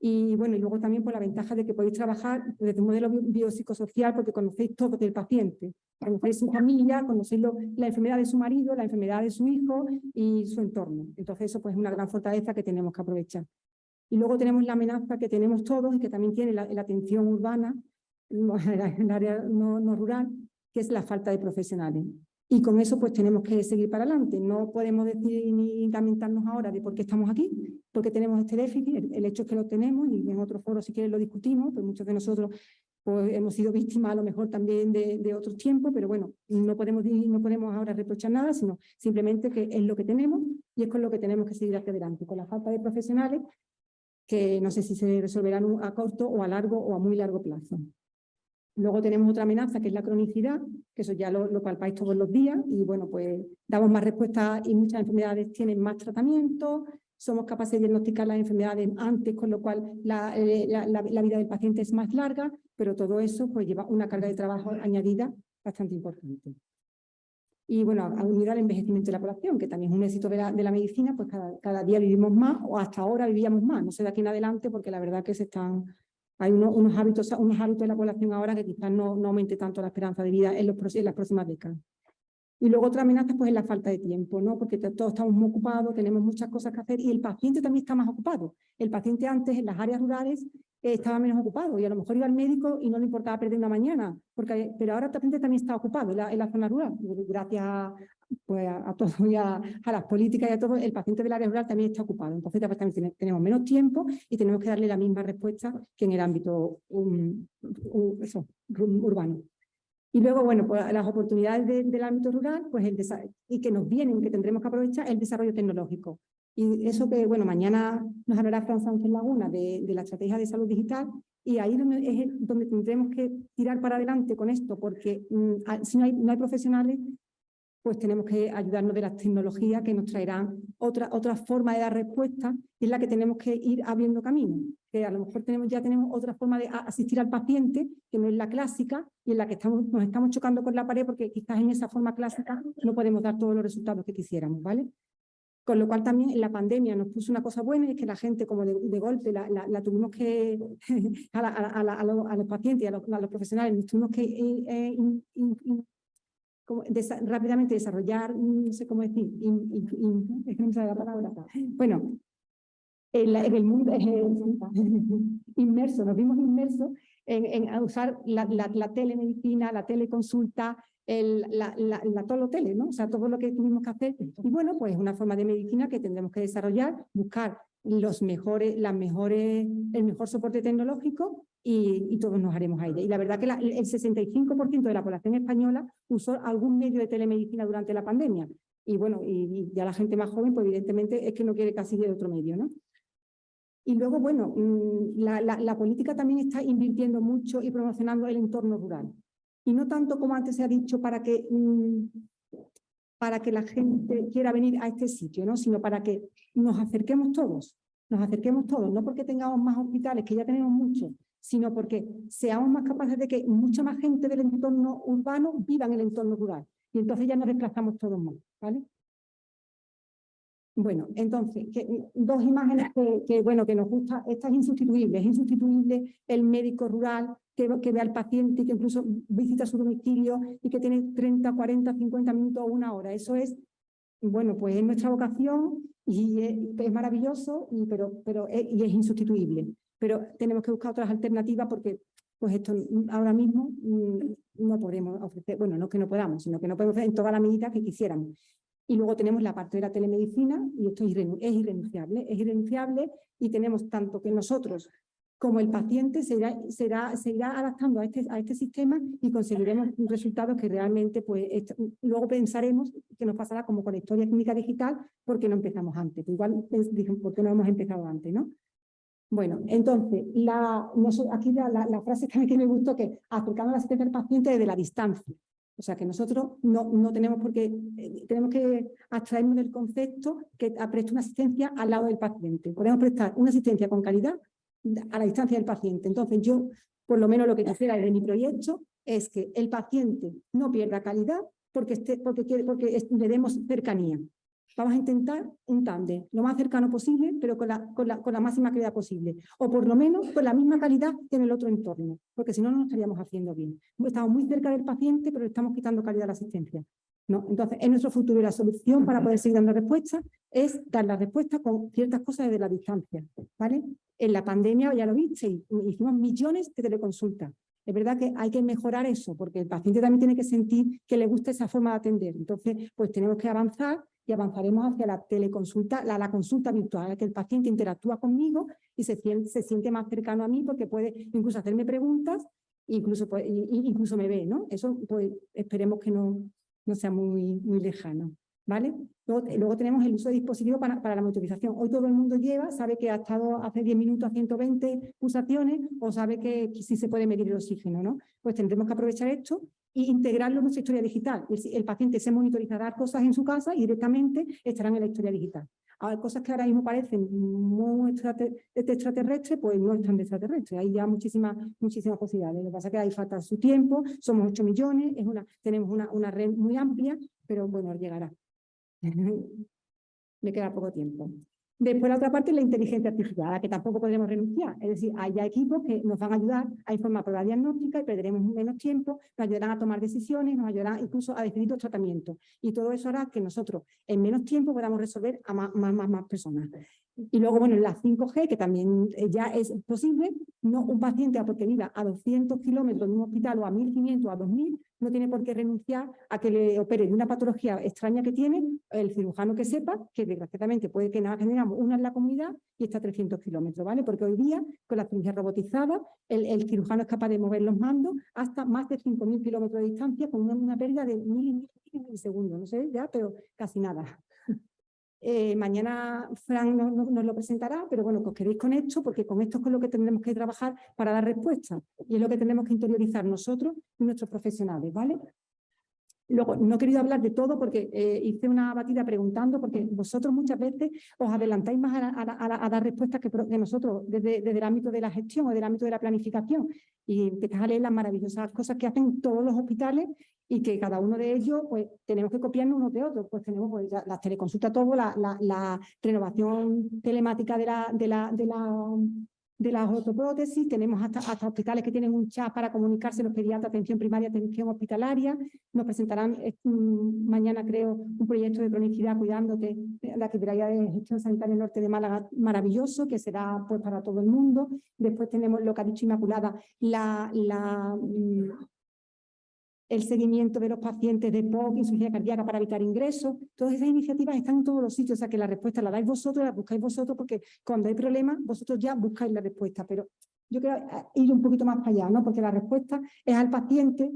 Y bueno, y luego también por la ventaja de que podéis trabajar desde un modelo biopsicosocial porque conocéis todo del paciente, conocéis su familia, conocéis la enfermedad de su marido, la enfermedad de su hijo y su entorno. Entonces eso pues es una gran fortaleza que tenemos que aprovechar. Y luego tenemos la amenaza que tenemos todos y que también tiene la atención urbana, en el área no rural, que es la falta de profesionales. Y con eso pues tenemos que seguir para adelante. No podemos decir ni lamentarnos ahora de por qué estamos aquí, porque tenemos este déficit. El hecho es que lo tenemos y en otros foros si quieres lo discutimos, pues muchos de nosotros pues, hemos sido víctimas a lo mejor también de otros tiempos, pero bueno, no podemos ahora reprochar nada, sino simplemente que es lo que tenemos y es con lo que tenemos que seguir hacia adelante. Con la falta de profesionales, que no sé si se resolverán a corto o a largo o a muy largo plazo. Luego tenemos otra amenaza que es la cronicidad, que eso ya lo palpáis todos los días y bueno, pues damos más respuestas y muchas enfermedades tienen más tratamiento, somos capaces de diagnosticar las enfermedades antes, con lo cual la vida del paciente es más larga, pero todo eso pues lleva una carga de trabajo añadida bastante importante. Y bueno, unido al envejecimiento de la población, que también es un éxito de la medicina, pues cada día vivimos más o hasta ahora vivíamos más, no sé de aquí en adelante porque la verdad que hay unos hábitos de la población ahora que quizás no aumente tanto la esperanza de vida en las próximas décadas. Y luego otra amenaza pues es la falta de tiempo, ¿no? Porque todos estamos muy ocupados, tenemos muchas cosas que hacer y el paciente también está más ocupado. El paciente antes en las áreas rurales estaba menos ocupado y a lo mejor iba al médico y no le importaba perder una mañana, pero ahora el paciente también está ocupado en la zona rural. Gracias pues, a todo y a las políticas y a todo, el paciente del área rural también está ocupado. Entonces pues, también tenemos menos tiempo y tenemos que darle la misma respuesta que en el ámbito urbano. Y luego, bueno, pues las oportunidades del ámbito rural, pues y que nos vienen, que tendremos que aprovechar, el desarrollo tecnológico. Y eso que, bueno, mañana nos hablará Fran Sánchez Laguna de la estrategia de salud digital, y ahí es donde tendremos que tirar para adelante con esto, porque si no hay profesionales, pues tenemos que ayudarnos de las tecnologías que nos traerán otra forma de dar respuesta, y es la que tenemos que ir abriendo camino. Que a lo mejor ya tenemos otra forma de asistir al paciente, que no es la clásica, y en la que nos estamos chocando con la pared, porque quizás en esa forma clásica no podemos dar todos los resultados que quisiéramos, ¿vale? Con lo cual también en la pandemia nos puso una cosa buena, y es que la gente como de golpe la tuvimos que, a los pacientes y a los profesionales, nos tuvimos que rápidamente desarrollar, no sé cómo decir, es que no me sale la palabra. Bueno, en el mundo inmerso, nos vimos inmersos en usar la telemedicina, la teleconsulta, todo lo tele, ¿no? O sea, todo lo que tuvimos que hacer. Y bueno, pues es una forma de medicina que tendremos que desarrollar, buscar el mejor soporte tecnológico y todos nos haremos a ella. Y la verdad que el 65% de la población española usó algún medio de telemedicina durante la pandemia. Y bueno, y ya la gente más joven, pues evidentemente es que no quiere casi de otro medio, ¿no? Y luego, bueno, la política también está invirtiendo mucho y promocionando el entorno rural. Y no tanto como antes se ha dicho para que la gente quiera venir a este sitio, ¿no? Sino para que nos acerquemos todos, no porque tengamos más hospitales, que ya tenemos muchos, sino porque seamos más capaces de que mucha más gente del entorno urbano viva en el entorno rural. Y entonces ya nos desplazamos todos más, ¿vale? Bueno, entonces, dos imágenes que nos gusta. Esta es insustituible el médico rural que ve al paciente y que incluso visita su domicilio y que tiene 30, 40, 50 minutos o una hora. Eso es, bueno, pues es nuestra vocación y es maravilloso, pero es insustituible. Pero tenemos que buscar otras alternativas porque pues esto ahora mismo no podemos ofrecer, bueno, no que no podamos, sino que no podemos ofrecer en toda la medida que quisiéramos. Y luego tenemos la parte de la telemedicina y esto es irrenunciable y tenemos tanto que nosotros como el paciente se irá adaptando a este sistema y conseguiremos resultados que realmente pues luego pensaremos que nos pasará como con la historia clínica digital porque no empezamos antes. Igual dicen, ¿por qué no hemos empezado antes, no? Bueno, entonces, aquí la frase también que me gustó, que acercando la asistencia al paciente desde la distancia. O sea, que nosotros no tenemos por qué, tenemos que abstraernos del concepto que presta una asistencia al lado del paciente. Podemos prestar una asistencia con calidad a la distancia del paciente. Entonces, yo, por lo menos lo que quisiera de mi proyecto es que el paciente no pierda calidad porque le demos cercanía. Vamos a intentar un tándem lo más cercano posible, pero con la máxima calidad posible. O por lo menos con la misma calidad que en el otro entorno, porque si no, no lo estaríamos haciendo bien. Estamos muy cerca del paciente, pero le estamos quitando calidad a la asistencia, ¿no? Entonces, en nuestro futuro la solución para poder seguir dando respuestas es dar la respuesta con ciertas cosas desde la distancia, ¿vale? En la pandemia, ya lo viste, hicimos millones de teleconsultas. Es verdad que hay que mejorar eso, porque el paciente también tiene que sentir que le gusta esa forma de atender. Entonces, pues tenemos que avanzar y avanzaremos hacia la teleconsulta, la consulta virtual, que el paciente interactúa conmigo y se siente más cercano a mí porque puede incluso hacerme preguntas, incluso me ve, ¿no? Eso pues esperemos que no sea muy lejano, ¿vale? Luego tenemos el uso de dispositivos para la monitorización. Hoy todo el mundo sabe que ha estado hace 10 minutos a 120 pulsaciones o sabe que sí se puede medir el oxígeno, ¿no? Pues tendremos que aprovechar esto e integrarlo en nuestra historia digital. El paciente se monitorizará cosas en su casa y directamente estarán en la historia digital. Ahora, cosas que ahora mismo parecen muy extraterrestres, pues no están de extraterrestres. Hay ya muchísimas posibilidades. Lo que pasa es que ahí falta su tiempo, somos 8 millones, tenemos una red muy amplia, pero bueno, llegará. Me queda poco tiempo. Después la otra parte es la inteligencia artificial, a la que tampoco podremos renunciar. Es decir, hay ya equipos que nos van a ayudar a informar pruebas diagnósticas y perderemos menos tiempo, nos ayudarán a tomar decisiones, nos ayudarán incluso a decidir los tratamientos. Y todo eso hará que nosotros en menos tiempo podamos resolver a más personas. Y luego, bueno, la 5G, que también ya es posible, no un paciente porque viva a 200 kilómetros de un hospital o a 1.500 o a 2.000, no tiene por qué renunciar a que le opere de una patología extraña que tiene el cirujano que sepa que desgraciadamente puede que generamos una en la comunidad y está a 300 kilómetros, ¿vale? Porque hoy día, con la cirugía robotizada, el cirujano es capaz de mover los mandos hasta más de 5.000 kilómetros de distancia con una pérdida de milisegundos, no sé ya, pero casi nada. Mañana Fran nos lo presentará, pero bueno, que os quedéis con esto, porque con esto es con lo que tendremos que trabajar para dar respuestas y es lo que tenemos que interiorizar nosotros y nuestros profesionales, ¿vale? Luego, no he querido hablar de todo porque hice una batida preguntando, porque vosotros muchas veces os adelantáis más a dar respuestas que nosotros desde el ámbito de la gestión o del ámbito de la planificación y empezáis a leer las maravillosas cosas que hacen todos los hospitales y que cada uno de ellos pues tenemos que copiarnos unos de otros. Pues tenemos pues, las teleconsultas, todo, la renovación telemática de la de las ortoprótesis, tenemos hasta hospitales que tienen un chat para comunicarse los pediatras, atención primaria, atención hospitalaria. Nos presentarán mañana, creo, un proyecto de cronicidad cuidándote, la Secretaría de Gestión Sanitaria Norte de Málaga, maravilloso, que será pues para todo el mundo. Después tenemos lo que ha dicho Inmaculada, el seguimiento de los pacientes de POC, insuficiencia cardíaca para evitar ingresos. Todas esas iniciativas están en todos los sitios, o sea que la respuesta la dais vosotros, la buscáis vosotros, porque cuando hay problemas, vosotros ya buscáis la respuesta. Pero yo quiero ir un poquito más para allá, ¿no? Porque la respuesta es al paciente,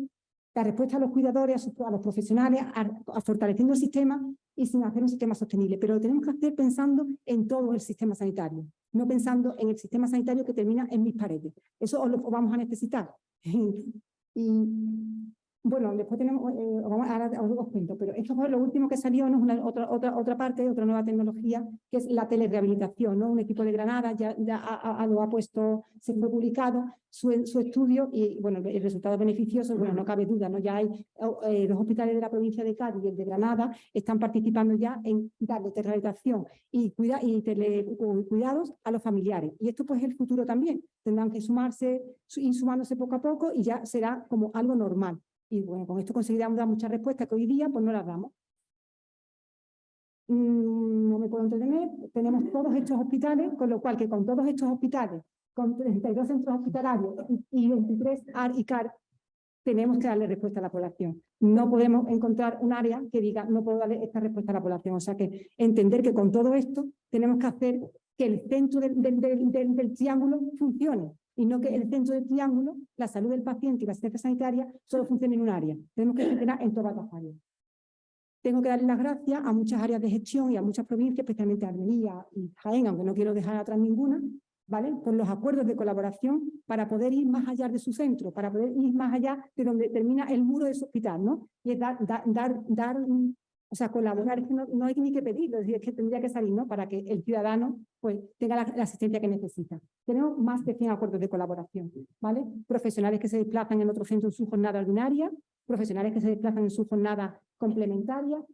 la respuesta a los cuidadores, a los profesionales, a fortaleciendo el sistema y sin hacer un sistema sostenible. Pero lo tenemos que hacer pensando en todo el sistema sanitario, no pensando en el sistema sanitario que termina en mis paredes. Eso os lo vamos a necesitar. Y bueno, después tenemos, ahora os cuento, pero esto fue lo último que salió, ¿no? Otra parte, otra nueva tecnología, que es la telerehabilitación, ¿no? Un equipo de Granada ya lo ha puesto, se fue publicado su estudio y, bueno, el resultado beneficioso, bueno, no cabe duda, ¿no? Ya hay los hospitales de la provincia de Cádiz y el de Granada están participando ya en darle telerehabilitación y cuidados a los familiares. Y esto, pues, es el futuro también. Tendrán que ir sumándose poco a poco y ya será como algo normal. Y bueno, con esto conseguiremos dar muchas respuestas que hoy día pues no las damos. No me puedo entretener. Tenemos todos estos hospitales, con lo cual que con todos estos hospitales, con 32 centros hospitalarios y 23 AR y CAR, tenemos que darle respuesta a la población. No podemos encontrar un área que diga no puedo darle esta respuesta a la población. O sea que entender que con todo esto tenemos que hacer que el centro del triángulo funcione. Y no que el centro del triángulo, la salud del paciente y la asistencia sanitaria, solo funcione en un área. Tenemos que funcionar en todas las áreas. Tengo que darle las gracias a muchas áreas de gestión y a muchas provincias, especialmente a Almería y Jaén, aunque no quiero dejar atrás ninguna, ¿vale? Por los acuerdos de colaboración para poder ir más allá de su centro, para poder ir más allá de donde termina el muro de su hospital, ¿no? Y es o sea, colaborar, es que no hay ni que pedirlo, es decir, es que tendría que salir, ¿no? Para que el ciudadano pues, tenga la asistencia que necesita. Tenemos más de 100 acuerdos de colaboración, ¿vale? Profesionales que se desplazan en otro centro en su jornada ordinaria, profesionales que se desplazan en su jornada complementaria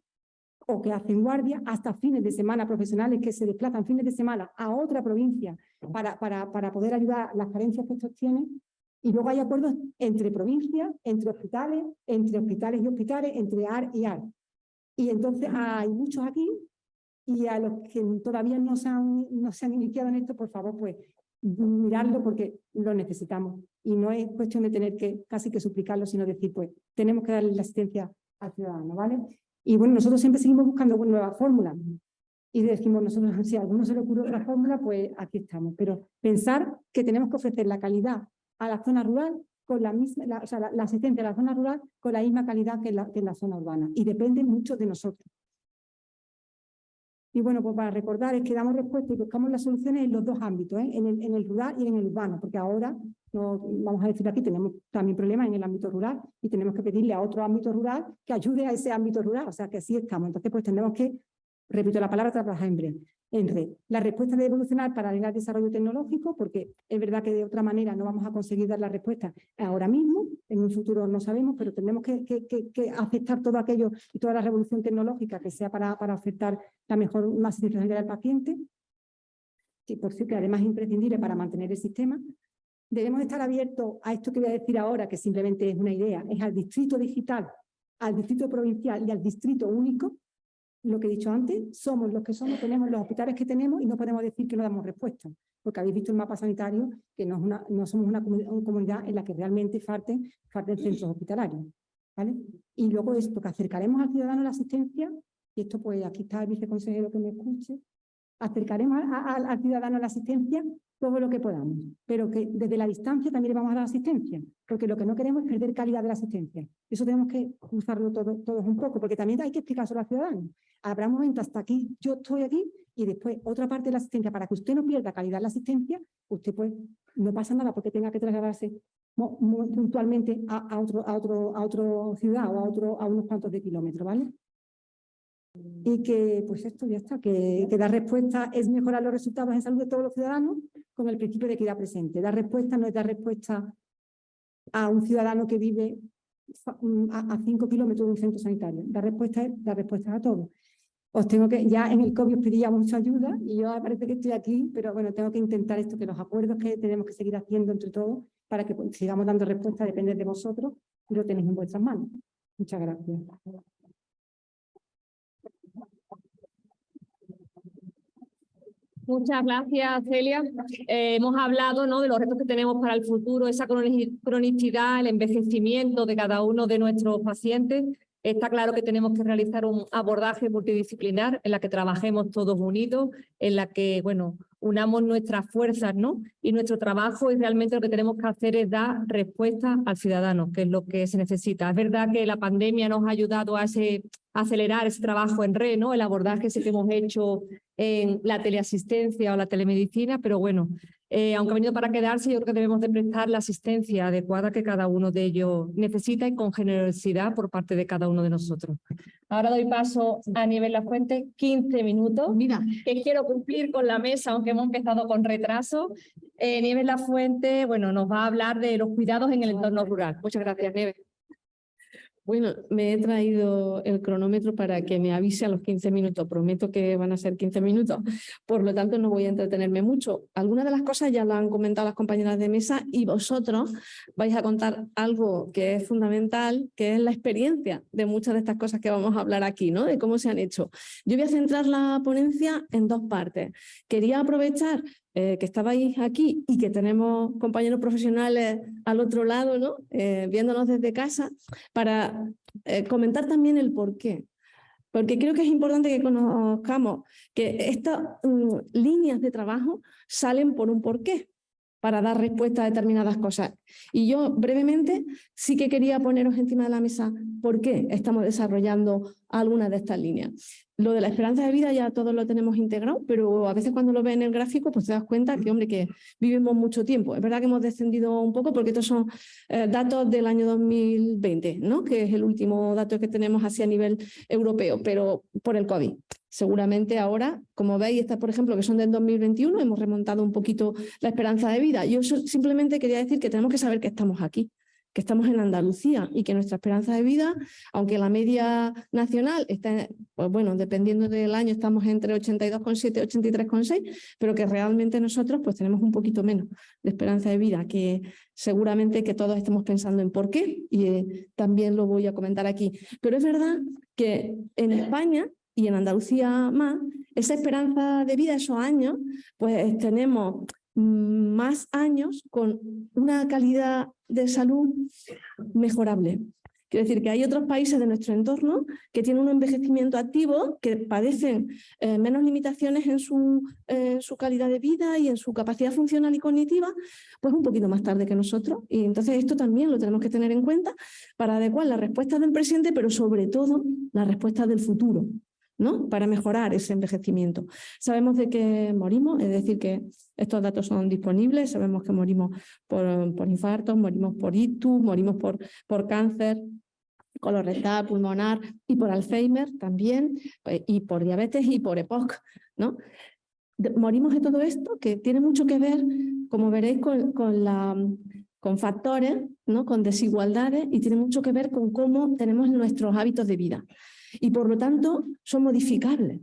o que hacen guardia, hasta fines de semana, profesionales que se desplazan fines de semana a otra provincia para poder ayudar a las carencias que estos tienen. Y luego hay acuerdos entre provincias, entre hospitales y hospitales, entre AR y AR. Y entonces hay muchos aquí y a los que todavía no se han iniciado en esto, por favor, pues mirarlo porque lo necesitamos. Y no es cuestión de tener que casi que suplicarlo, sino decir, pues tenemos que darle la asistencia al ciudadano, ¿vale? Y bueno, nosotros siempre seguimos buscando nuevas fórmulas. Y decimos nosotros, si a alguno se le ocurre otra fórmula, pues aquí estamos. Pero pensar que tenemos que ofrecer la calidad a la zona rural con la misma, la asistencia a la zona rural con la misma calidad que en la zona urbana. Y depende mucho de nosotros. Y bueno, pues para recordar es que damos respuesta y buscamos las soluciones en los dos ámbitos, ¿eh? En el rural y en el urbano, porque ahora, vamos a decir aquí, tenemos también problemas en el ámbito rural y tenemos que pedirle a otro ámbito rural que ayude a ese ámbito rural, o sea que así estamos. Entonces, pues tenemos que, repito la palabra, trabajar en red. La respuesta debe evolucionar paralelo al desarrollo tecnológico, porque es verdad que de otra manera no vamos a conseguir dar la respuesta ahora mismo, en un futuro no sabemos, pero tenemos que aceptar todo aquello y toda la revolución tecnológica que sea para aceptar la mejor asistencia sanitaria del paciente, que por cierto además es imprescindible para mantener el sistema. Debemos estar abiertos a esto que voy a decir ahora, que simplemente es una idea, es al distrito digital, al distrito provincial y al distrito único. Lo que he dicho antes, somos los que somos, tenemos los hospitales que tenemos y no podemos decir que no damos respuesta, porque habéis visto el mapa sanitario que no somos una comunidad en la que realmente falten centros hospitalarios, ¿vale? Y luego esto, que acercaremos al ciudadano la asistencia, y esto pues aquí está el viceconsejero que me escuche, acercaremos al ciudadano la asistencia todo lo que podamos, pero que desde la distancia también le vamos a dar asistencia, porque lo que no queremos es perder calidad de la asistencia. Eso tenemos que usarlo todos un poco, porque también hay que explicárselo al ciudadano. Habrá un momento hasta aquí, yo estoy aquí, y después otra parte de la asistencia, para que usted no pierda calidad de la asistencia, usted pues no pasa nada porque tenga que trasladarse muy puntualmente a otra ciudad o a unos cuantos de kilómetros, ¿vale? Y que, pues esto ya está, que dar respuesta es mejorar los resultados en salud de todos los ciudadanos con el principio de equidad presente. Dar respuesta no es dar respuesta a un ciudadano que vive a 5 kilómetros de un centro sanitario. Dar respuesta es dar respuesta a todos. ya en el COVID os pedía mucha ayuda y yo parece que estoy aquí, pero bueno, tengo que intentar esto, que los acuerdos que tenemos que seguir haciendo entre todos para que sigamos dando respuesta depende de vosotros y lo tenéis en vuestras manos. Muchas gracias. Muchas gracias, Celia. Hemos hablado, ¿no?, de los retos que tenemos para el futuro, esa cronicidad, el envejecimiento de cada uno de nuestros pacientes. Está claro que tenemos que realizar un abordaje multidisciplinar en la que trabajemos todos unidos, en la que, bueno, unamos nuestras fuerzas, ¿no?, y nuestro trabajo, y realmente lo que tenemos que hacer es dar respuesta al ciudadano, que es lo que se necesita. Es verdad que la pandemia nos ha ayudado a acelerar ese trabajo en red, ¿no?, el abordaje que hemos hecho en la teleasistencia o la telemedicina, pero bueno, aunque ha venido para quedarse, yo creo que debemos de prestar la asistencia adecuada que cada uno de ellos necesita y con generosidad por parte de cada uno de nosotros. Ahora doy paso a Nieves Lafuente, 15 minutos. Mira, que quiero cumplir con la mesa, aunque hemos empezado con retraso. Nieves Lafuente, bueno, nos va a hablar de los cuidados en el entorno rural. Muchas gracias, Nieves. Bueno, me he traído el cronómetro para que me avise a los 15 minutos. Prometo que van a ser 15 minutos. Por lo tanto, no voy a entretenerme mucho. Algunas de las cosas ya lo han comentado las compañeras de mesa y vosotros vais a contar algo que es fundamental, que es la experiencia de muchas de estas cosas que vamos a hablar aquí, ¿no?, de cómo se han hecho. Yo voy a centrar la ponencia en dos partes. Quería aprovechar que estabais aquí y que tenemos compañeros profesionales al otro lado, ¿no?, viéndonos desde casa, para comentar también el por qué. Porque creo que es importante que conozcamos que estas líneas de trabajo salen por un porqué, para dar respuesta a determinadas cosas. Y yo brevemente sí que quería poneros encima de la mesa por qué estamos desarrollando algunas de estas líneas. Lo de la esperanza de vida ya todos lo tenemos integrado, pero a veces cuando lo ves en el gráfico pues te das cuenta que, hombre, que vivimos mucho tiempo. Es verdad que hemos descendido un poco porque estos son datos del año 2020, ¿no?, que es el último dato que tenemos así a nivel europeo, pero por el COVID. Seguramente ahora, como veis, estas, por ejemplo, que son del 2021, hemos remontado un poquito la esperanza de vida. Yo simplemente quería decir que tenemos que saber que estamos aquí, que estamos en Andalucía y que nuestra esperanza de vida, aunque la media nacional está, pues bueno, dependiendo del año, estamos entre 82,7 y 83,6, pero que realmente nosotros pues tenemos un poquito menos de esperanza de vida, que seguramente que todos estamos pensando en por qué y también lo voy a comentar aquí. Pero es verdad que en España y en Andalucía más, esa esperanza de vida, esos años, pues tenemos más años con una calidad de salud mejorable. Quiero decir que hay otros países de nuestro entorno que tienen un envejecimiento activo, que padecen menos limitaciones en su calidad de vida y en su capacidad funcional y cognitiva, pues un poquito más tarde que nosotros. Y entonces esto también lo tenemos que tener en cuenta para adecuar las respuestas del presente, pero sobre todo las respuestas del futuro, ¿no?, para mejorar ese envejecimiento. Sabemos de que morimos, es decir, que estos datos son disponibles, sabemos que morimos por infartos, morimos por ictus, morimos por cáncer colorectal, pulmonar y por Alzheimer también, y por diabetes y por EPOC, ¿no? Morimos de todo esto que tiene mucho que ver, como veréis, con factores, ¿no?, con desigualdades, y tiene mucho que ver con cómo tenemos nuestros hábitos de vida. Y por lo tanto son modificables.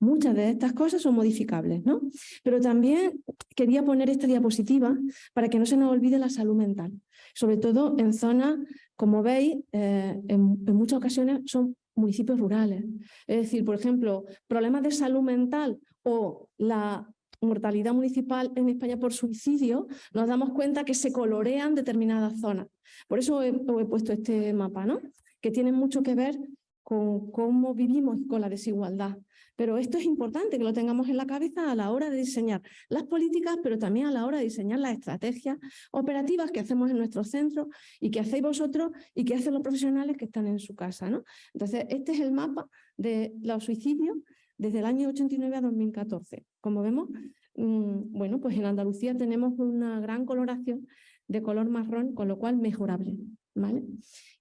Muchas de estas cosas son modificables, ¿no? Pero también quería poner esta diapositiva para que no se nos olvide la salud mental. Sobre todo en zonas, como veis, en muchas ocasiones son municipios rurales. Es decir, por ejemplo, problemas de salud mental o la mortalidad municipal en España por suicidio, nos damos cuenta que se colorean determinadas zonas. Por eso he puesto este mapa, ¿no?, que tiene mucho que ver con cómo vivimos con la desigualdad. Pero esto es importante que lo tengamos en la cabeza a la hora de diseñar las políticas, pero también a la hora de diseñar las estrategias operativas que hacemos en nuestros centros y que hacéis vosotros y que hacen los profesionales que están en su casa, ¿no? Entonces, este es el mapa de los suicidios desde el año 89 a 2014. Como vemos, bueno, pues en Andalucía tenemos una gran coloración de color marrón, con lo cual mejorable, ¿vale?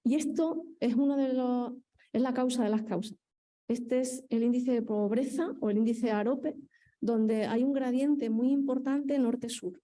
Y esto es es la causa de las causas. Este es el índice de pobreza o el índice AROPE, donde hay un gradiente muy importante norte-sur.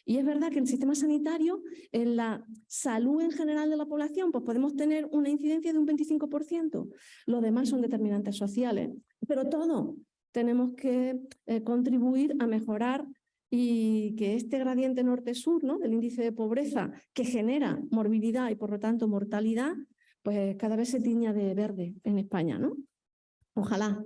Y es verdad que en el sistema sanitario, en la salud en general de la población, pues podemos tener una incidencia de un 25%. Los demás son determinantes sociales. Pero todos tenemos que contribuir a mejorar y que este gradiente norte-sur, ¿no?, del índice de pobreza que genera morbilidad y por lo tanto mortalidad, pues cada vez se tiña de verde en España, ¿no? Ojalá.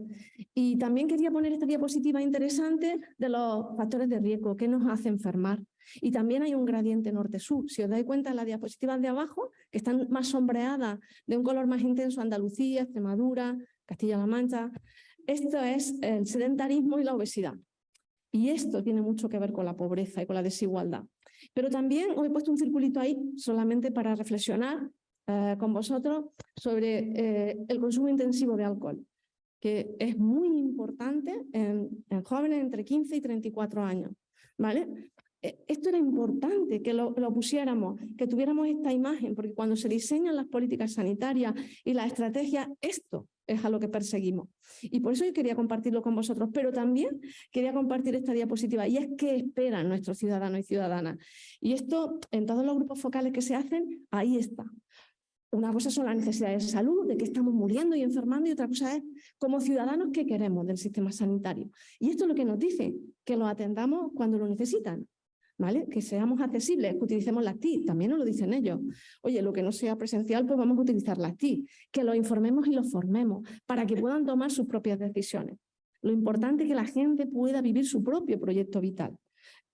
Y también quería poner esta diapositiva interesante de los factores de riesgo que nos hace enfermar. Y también hay un gradiente norte-sur. Si os dais cuenta, las diapositivas de abajo, que están más sombreadas, de un color más intenso, Andalucía, Extremadura, Castilla-La Mancha. Esto es el sedentarismo y la obesidad. Y esto tiene mucho que ver con la pobreza y con la desigualdad. Pero también os he puesto un circulito ahí solamente para reflexionar con vosotros sobre el consumo intensivo de alcohol, que es muy importante en jóvenes entre 15 y 34 años, ¿vale? Esto era importante que lo pusiéramos, que tuviéramos esta imagen, porque cuando se diseñan las políticas sanitarias y las estrategias, esto es a lo que perseguimos. Y por eso yo quería compartirlo con vosotros, pero también quería compartir esta diapositiva, y es qué esperan nuestros ciudadanos y ciudadanas. Y esto, en todos los grupos focales que se hacen, ahí está. Una cosa son las necesidades de salud, de que estamos muriendo y enfermando, y otra cosa es, como ciudadanos, qué queremos del sistema sanitario. Y esto es lo que nos dice, que lo atendamos cuando lo necesitan, ¿vale? Que seamos accesibles, que utilicemos las TIC, también nos lo dicen ellos. Oye, lo que no sea presencial, pues vamos a utilizar las TIC, que los informemos y los formemos para que puedan tomar sus propias decisiones. Lo importante es que la gente pueda vivir su propio proyecto vital.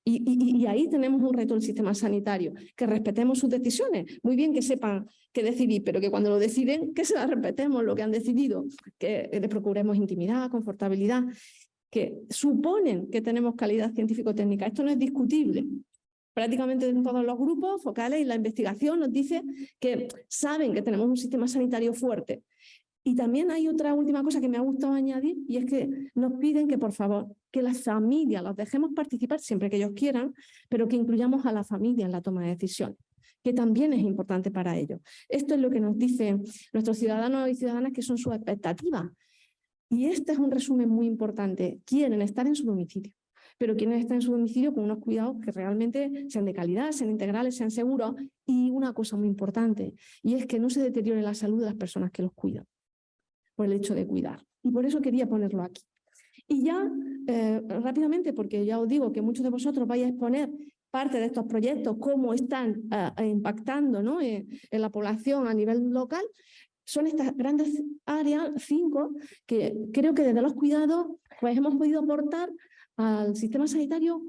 Y ahí tenemos un reto del sistema sanitario, que respetemos sus decisiones. Muy bien que sepan qué decidir, pero que cuando lo deciden, que se las respetemos lo que han decidido, que les procuremos intimidad, confortabilidad, que suponen que tenemos calidad científico-técnica. Esto no es discutible. Prácticamente en todos los grupos focales y la investigación nos dice que saben que tenemos un sistema sanitario fuerte. Y también hay otra última cosa que me ha gustado añadir, y es que nos piden que, por favor, que las familias los dejemos participar siempre que ellos quieran, pero que incluyamos a la familia en la toma de decisiones, que también es importante para ellos. Esto es lo que nos dicen nuestros ciudadanos y ciudadanas, que son sus expectativas. Y este es un resumen muy importante. Quieren estar en su domicilio, pero quieren estar en su domicilio con unos cuidados que realmente sean de calidad, sean integrales, sean seguros. Y una cosa muy importante, y es que no se deteriore la salud de las personas que los cuidan, por el hecho de cuidar. Y por eso quería ponerlo aquí. Y ya rápidamente, porque ya os digo que muchos de vosotros vais a exponer parte de estos proyectos, cómo están impactando, ¿no?, en la población a nivel local. Son estas grandes áreas, 5, que creo que desde los cuidados pues hemos podido aportar al sistema sanitario,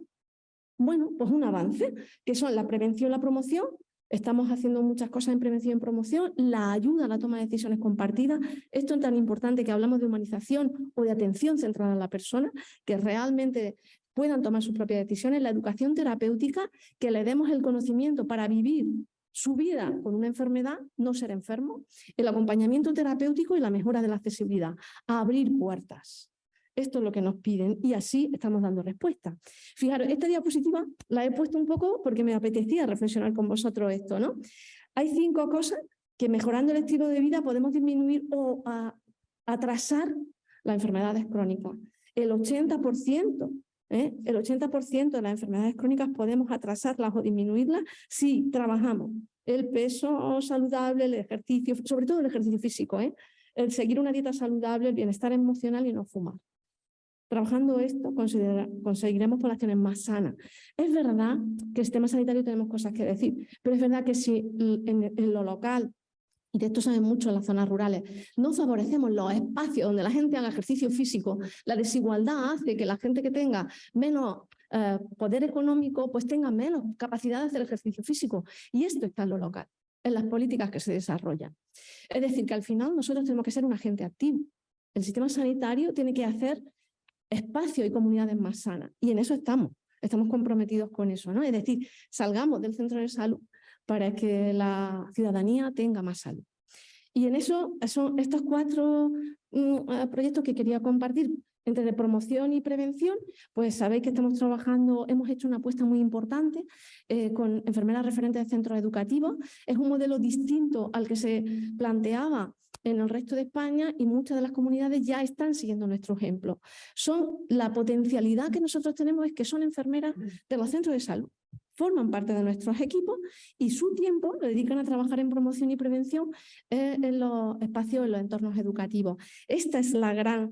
bueno, pues un avance, que son la prevención y la promoción. Estamos haciendo muchas cosas en prevención y promoción, la ayuda a la toma de decisiones compartidas. Esto es tan importante que hablamos de humanización o de atención centrada en la persona, que realmente puedan tomar sus propias decisiones. La educación terapéutica, que le demos el conocimiento para vivir su vida con una enfermedad, no ser enfermo. El acompañamiento terapéutico y la mejora de la accesibilidad, a abrir puertas. Esto es lo que nos piden y así estamos dando respuesta. Fijaros, esta diapositiva la he puesto un poco porque me apetecía reflexionar con vosotros esto, ¿no? Hay 5 cosas que mejorando el estilo de vida podemos disminuir o atrasar las enfermedades crónicas. El 80%, el 80% de las enfermedades crónicas podemos atrasarlas o disminuirlas si trabajamos el peso saludable, el ejercicio, sobre todo el ejercicio físico, el seguir una dieta saludable, el bienestar emocional y no fumar. Trabajando esto conseguiremos poblaciones más sanas. Es verdad que el sistema sanitario tenemos cosas que decir, pero es verdad que si en lo local, y de esto saben mucho en las zonas rurales, no favorecemos los espacios donde la gente haga ejercicio físico, la desigualdad hace que la gente que tenga menos poder económico pues tenga menos capacidad de hacer ejercicio físico. Y esto está en lo local, en las políticas que se desarrollan. Es decir, que al final nosotros tenemos que ser un agente activo. El sistema sanitario tiene que hacer espacios y comunidades más sanas. Y en eso estamos comprometidos con eso, ¿no? Es decir, salgamos del centro de salud para que la ciudadanía tenga más salud. Y en eso son estos 4 proyectos que quería compartir. Entre de promoción y prevención, pues sabéis que estamos trabajando, hemos hecho una apuesta muy importante con enfermeras referentes de centros educativos. Es un modelo distinto al que se planteaba en el resto de España y muchas de las comunidades ya están siguiendo nuestro ejemplo. La potencialidad que nosotros tenemos es que son enfermeras de los centros de salud. forman parte de nuestros equipos y su tiempo lo dedican a trabajar en promoción y prevención en los espacios, en los entornos educativos. Esta es la gran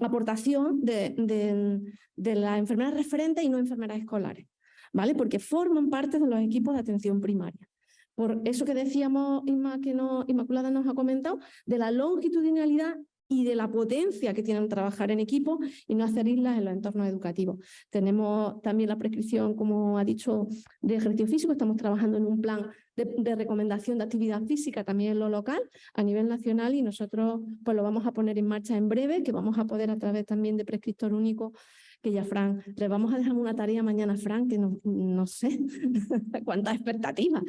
aportación de las enfermeras referentes y no enfermeras escolares, ¿vale? Porque forman parte de los equipos de atención primaria. Por eso que decíamos, Inmaculada nos ha comentado, de la longitudinalidad y de la potencia que tienen trabajar en equipo y no hacer islas en los entornos educativos. Tenemos también la prescripción, como ha dicho, de ejercicio físico. Estamos trabajando en un plan de recomendación de actividad física también en lo local, a nivel nacional, y nosotros pues lo vamos a poner en marcha en breve, que vamos a poder a través también de prescriptor único, que ya Fran, le vamos a dejar una tarea mañana a Fran, que no sé cuántas expectativas.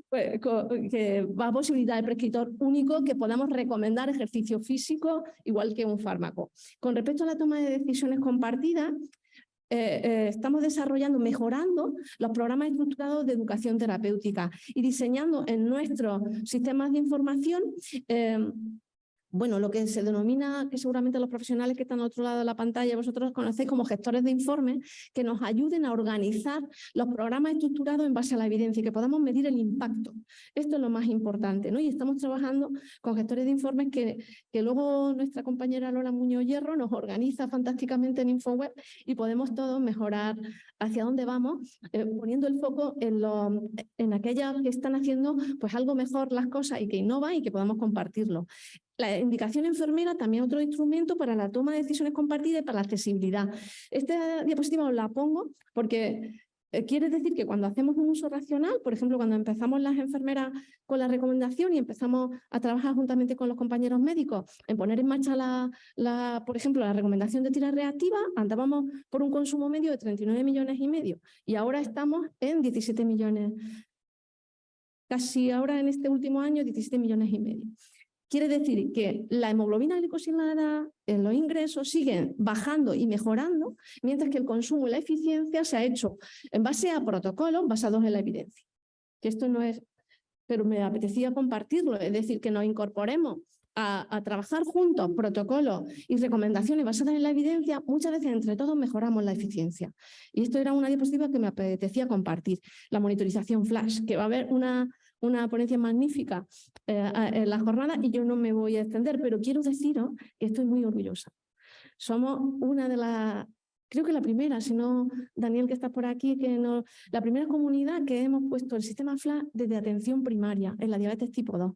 Pues, que va a posibilitar el prescriptor único que podamos recomendar ejercicio físico igual que un fármaco. Con respecto a la toma de decisiones compartidas, estamos desarrollando, mejorando los programas estructurados de educación terapéutica y diseñando en nuestros sistemas de información bueno, lo que se denomina, que seguramente los profesionales que están al otro lado de la pantalla vosotros conocéis como gestores de informes, que nos ayuden a organizar los programas estructurados en base a la evidencia y que podamos medir el impacto. Esto es lo más importante, ¿no? Y estamos trabajando con gestores de informes que luego nuestra compañera Lola Muñoz Hierro nos organiza fantásticamente en InfoWeb y podemos todos mejorar hacia dónde vamos, poniendo el foco en aquellas que están haciendo pues algo mejor las cosas y que innovan y que podamos compartirlo. La indicación enfermera también es otro instrumento para la toma de decisiones compartidas y para la accesibilidad. Esta diapositiva os la pongo porque quiere decir que cuando hacemos un uso racional, por ejemplo, cuando empezamos las enfermeras con la recomendación y empezamos a trabajar juntamente con los compañeros médicos en poner en marcha por ejemplo, la recomendación de tiras reactivas, andábamos por un consumo medio de 39,5 millones y ahora estamos en 17 millones. Casi ahora en este último año 17,5 millones. Quiere decir que la hemoglobina glicosilada en los ingresos siguen bajando y mejorando, mientras que el consumo y la eficiencia se ha hecho en base a protocolos basados en la evidencia. Que esto no es, pero me apetecía compartirlo, es decir, que nos incorporemos a trabajar juntos protocolos y recomendaciones basadas en la evidencia. Muchas veces entre todos mejoramos la eficiencia. Y esto era una diapositiva que me apetecía compartir. La monitorización flash, que va a haber una ponencia magnífica en la jornada y yo no me voy a extender, pero quiero deciros que estoy muy orgullosa. Somos una de las, creo que la primera, si no, Daniel, que estás por aquí, la primera comunidad que hemos puesto el sistema FLASH desde atención primaria en la diabetes tipo 2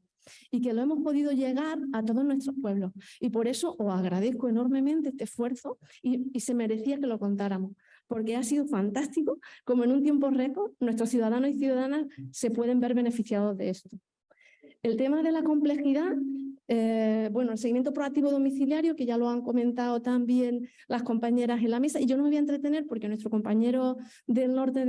y que lo hemos podido llegar a todos nuestros pueblos. Y por eso os agradezco enormemente este esfuerzo y se merecía que lo contáramos, porque ha sido fantástico como en un tiempo récord nuestros ciudadanos y ciudadanas se pueden ver beneficiados de esto. El tema de la complejidad, bueno, el seguimiento proactivo domiciliario, que ya lo han comentado también las compañeras en la mesa, y yo no me voy a entretener porque nuestro compañero del norte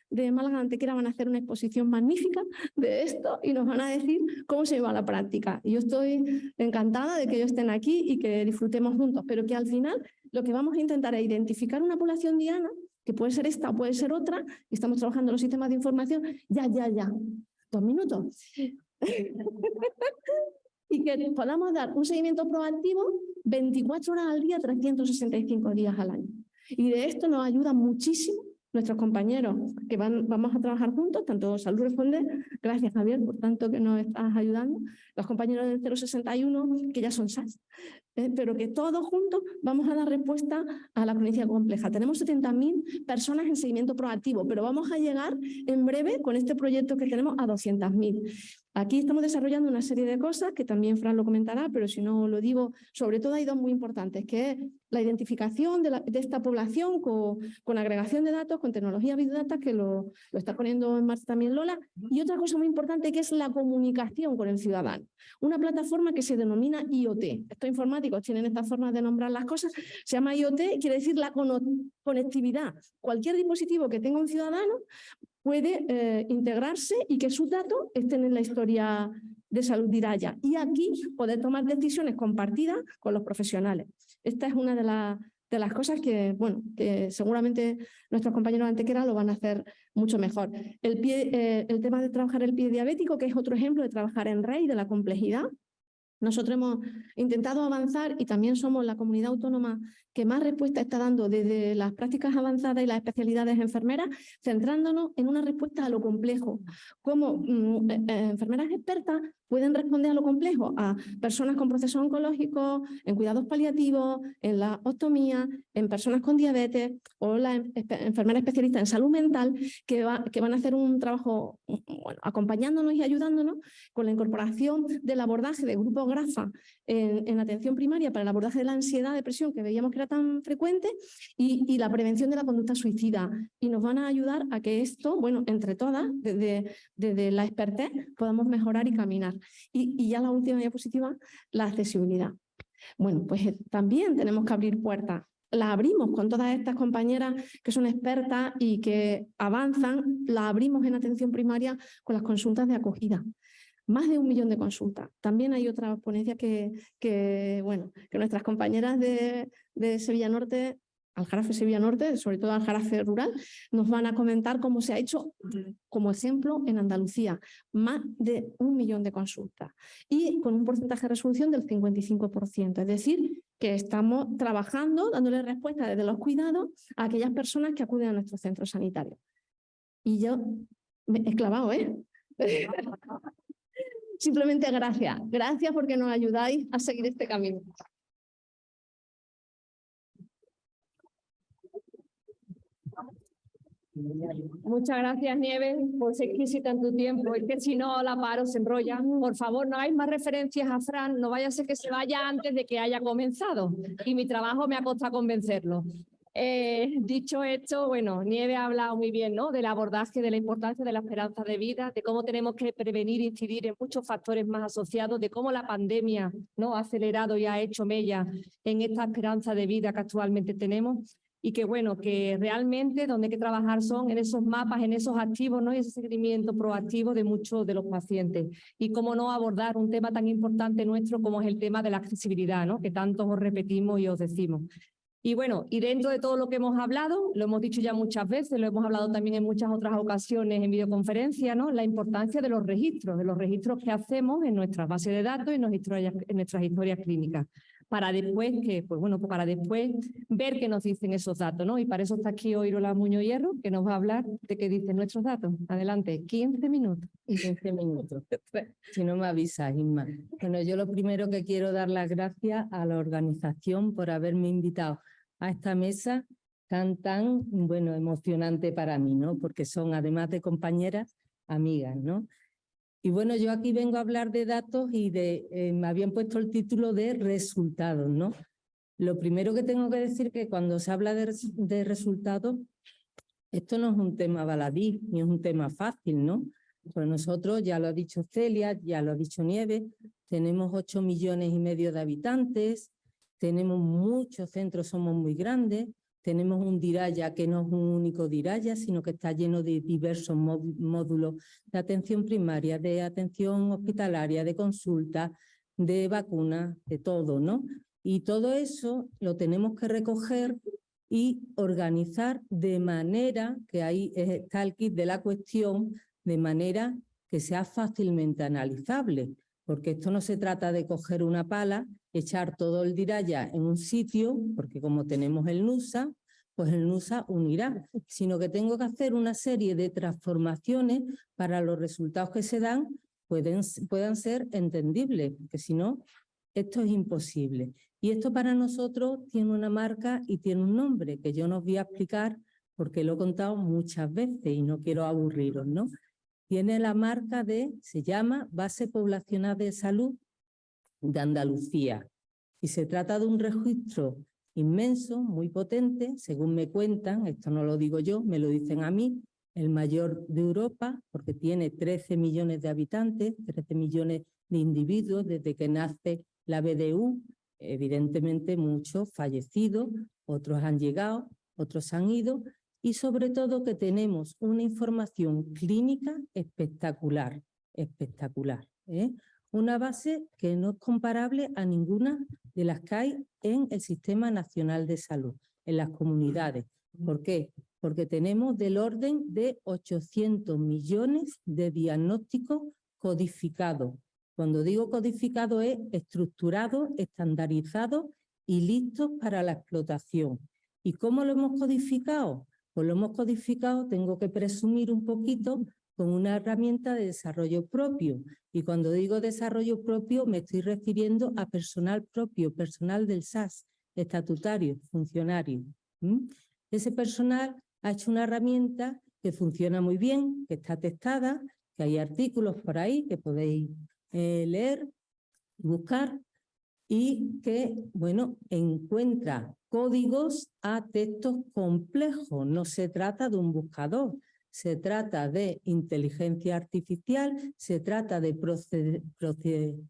de Málaga, Antequera, van a hacer una exposición magnífica de esto y nos van a decir cómo se lleva a la práctica. Y yo estoy encantada de que ellos estén aquí y que disfrutemos juntos, pero que al final lo que vamos a intentar es identificar una población diana, que puede ser esta o puede ser otra, y estamos trabajando en los sistemas de información, ya. 2 minutos. Y que podamos dar un seguimiento proactivo 24 horas al día, 365 días al año. Y de esto nos ayuda muchísimo nuestros compañeros que vamos a trabajar juntos, tanto Salud Responde, gracias Javier por tanto que nos estás ayudando, los compañeros del 061 que ya son SAS, pero que todos juntos vamos a dar respuesta a la cronicidad compleja. Tenemos 70.000 personas en seguimiento proactivo, pero vamos a llegar en breve con este proyecto que tenemos a 200.000. Aquí estamos desarrollando una serie de cosas que también Fran lo comentará, pero si no lo digo, sobre todo hay dos muy importantes, que es la identificación de esta población con agregación de datos, con tecnología Big Data, que lo está poniendo en marcha también Lola, y otra cosa muy importante que es la comunicación con el ciudadano. Una plataforma que se denomina IoT. Estos informáticos tienen esta forma de nombrar las cosas, se llama IoT, quiere decir la conectividad. Cualquier dispositivo que tenga un ciudadano puede integrarse y que sus datos estén en la historia de salud de Iraya. Y aquí poder tomar decisiones compartidas con los profesionales. Esta es una de las cosas que, bueno, que seguramente nuestros compañeros de Antequera lo van a hacer mucho mejor. El tema de trabajar el pie diabético, que es otro ejemplo de trabajar en red, de la complejidad. Nosotros hemos intentado avanzar y también somos la comunidad autónoma que más respuesta está dando desde las prácticas avanzadas y las especialidades enfermeras, centrándonos en una respuesta a lo complejo. Como enfermeras expertas pueden responder a lo complejo, a personas con procesos oncológicos, en cuidados paliativos, en la ostomía, en personas con diabetes o las enfermeras especialistas en salud mental que van a hacer un trabajo acompañándonos y ayudándonos con la incorporación del abordaje de grupos GRAFA en atención primaria para el abordaje de la ansiedad, depresión que veíamos que era tan frecuente y la prevención de la conducta suicida. Y nos van a ayudar a que esto, bueno, entre todas, desde la expertez, podamos mejorar y caminar. Y ya la última diapositiva, la accesibilidad. Bueno, pues también tenemos que abrir puertas. La abrimos con todas estas compañeras que son expertas y que avanzan, la abrimos en atención primaria con las consultas de acogida. Más de 1 millón de consultas. También hay otra ponencia que nuestras compañeras de Sevilla Norte, Aljarafe Sevilla Norte, sobre todo Aljarafe Rural, nos van a comentar cómo se ha hecho como ejemplo en Andalucía. Más de 1 millón de consultas y con un porcentaje de resolución del 55%. Es decir, que estamos trabajando, dándole respuesta desde los cuidados a aquellas personas que acuden a nuestros centros sanitarios. Y yo me he clavado, ¿eh? Simplemente gracias. Gracias porque nos ayudáis a seguir este camino. Muchas gracias, Nieves, por ser exquisita en tu tiempo. Es que si no, la paro se enrolla. Por favor, no hagáis más referencias a Fran. No vaya a ser que se vaya antes de que haya comenzado. Y mi trabajo me ha costado convencerlo. Dicho esto, bueno, Nieves ha hablado muy bien, ¿no? Del abordaje, de la importancia de la esperanza de vida, de cómo tenemos que prevenir e incidir en muchos factores más asociados, de cómo la pandemia, ¿no?, ha acelerado y ha hecho mella en esta esperanza de vida que actualmente tenemos. Y que bueno, que realmente donde hay que trabajar son en esos mapas, en esos activos, ¿no?, y ese seguimiento proactivo de muchos de los pacientes. Y cómo no abordar un tema tan importante nuestro como es el tema de la accesibilidad, ¿no?, que tanto os repetimos y os decimos. Y bueno, y dentro de todo lo que hemos hablado, lo hemos dicho ya muchas veces, lo hemos hablado también en muchas otras ocasiones en videoconferencia, ¿no?, la importancia de los registros que hacemos en nuestras bases de datos y en nuestras historias clínicas. Para después ver qué nos dicen esos datos, ¿no? Y para eso está aquí hoy Irola Muñoz Hierro, que nos va a hablar de qué dicen nuestros datos. Adelante, 15 minutos. 15 minutos. Si no me avisas, Inma. Bueno, yo lo primero que quiero dar las gracias a la organización por haberme invitado a esta mesa tan emocionante para mí, ¿no? Porque son, además de compañeras, amigas, ¿no? Y bueno, yo aquí vengo a hablar de datos y me habían puesto el título de resultados, ¿no? Lo primero que tengo que decir es que cuando se habla de resultados, esto no es un tema baladí, ni es un tema fácil, ¿no? Pues nosotros, ya lo ha dicho Celia, ya lo ha dicho Nieves, tenemos 8,5 millones de habitantes, tenemos muchos centros, somos muy grandes, tenemos un DIRAYA que no es un único DIRAYA, sino que está lleno de diversos módulos de atención primaria, de atención hospitalaria, de consulta, de vacunas, de todo, ¿no? Y todo eso lo tenemos que recoger y organizar de manera, que ahí está el kit de la cuestión, de manera que sea fácilmente analizable, porque esto no se trata de coger una pala, echar todo el DIRAYA en un sitio, porque como tenemos el NUSA, pues el NUSA unirá, sino que tengo que hacer una serie de transformaciones para los resultados que se dan puedan ser entendibles, porque si no, esto es imposible. Y esto para nosotros tiene una marca y tiene un nombre, que yo no os voy a explicar porque lo he contado muchas veces y no quiero aburriros, ¿no? Tiene la marca se llama Base Poblacional de Salud de Andalucía. Y se trata de un registro inmenso, muy potente, según me cuentan, esto no lo digo yo, me lo dicen a mí, el mayor de Europa, porque tiene 13 millones de habitantes, 13 millones de individuos desde que nace la BDU, evidentemente muchos fallecidos, otros han llegado, otros han ido, y sobre todo que tenemos una información clínica espectacular, ¿eh? Una base que no es comparable a ninguna de las que hay en el Sistema Nacional de Salud, en las comunidades. ¿Por qué? Porque tenemos del orden de 800 millones de diagnósticos codificados. Cuando digo codificado es estructurado, estandarizado y listo para la explotación. ¿Y cómo lo hemos codificado? Pues lo hemos codificado, tengo que presumir un poquito, con una herramienta de desarrollo propio. Y cuando digo desarrollo propio me estoy refiriendo a personal propio, personal del SAS, estatutario, funcionario. Ese personal ha hecho una herramienta que funciona muy bien, que está testada, que hay artículos por ahí que podéis leer, buscar, y que, bueno, encuentra códigos a textos complejos. No se trata de un buscador, se trata de inteligencia artificial, se trata de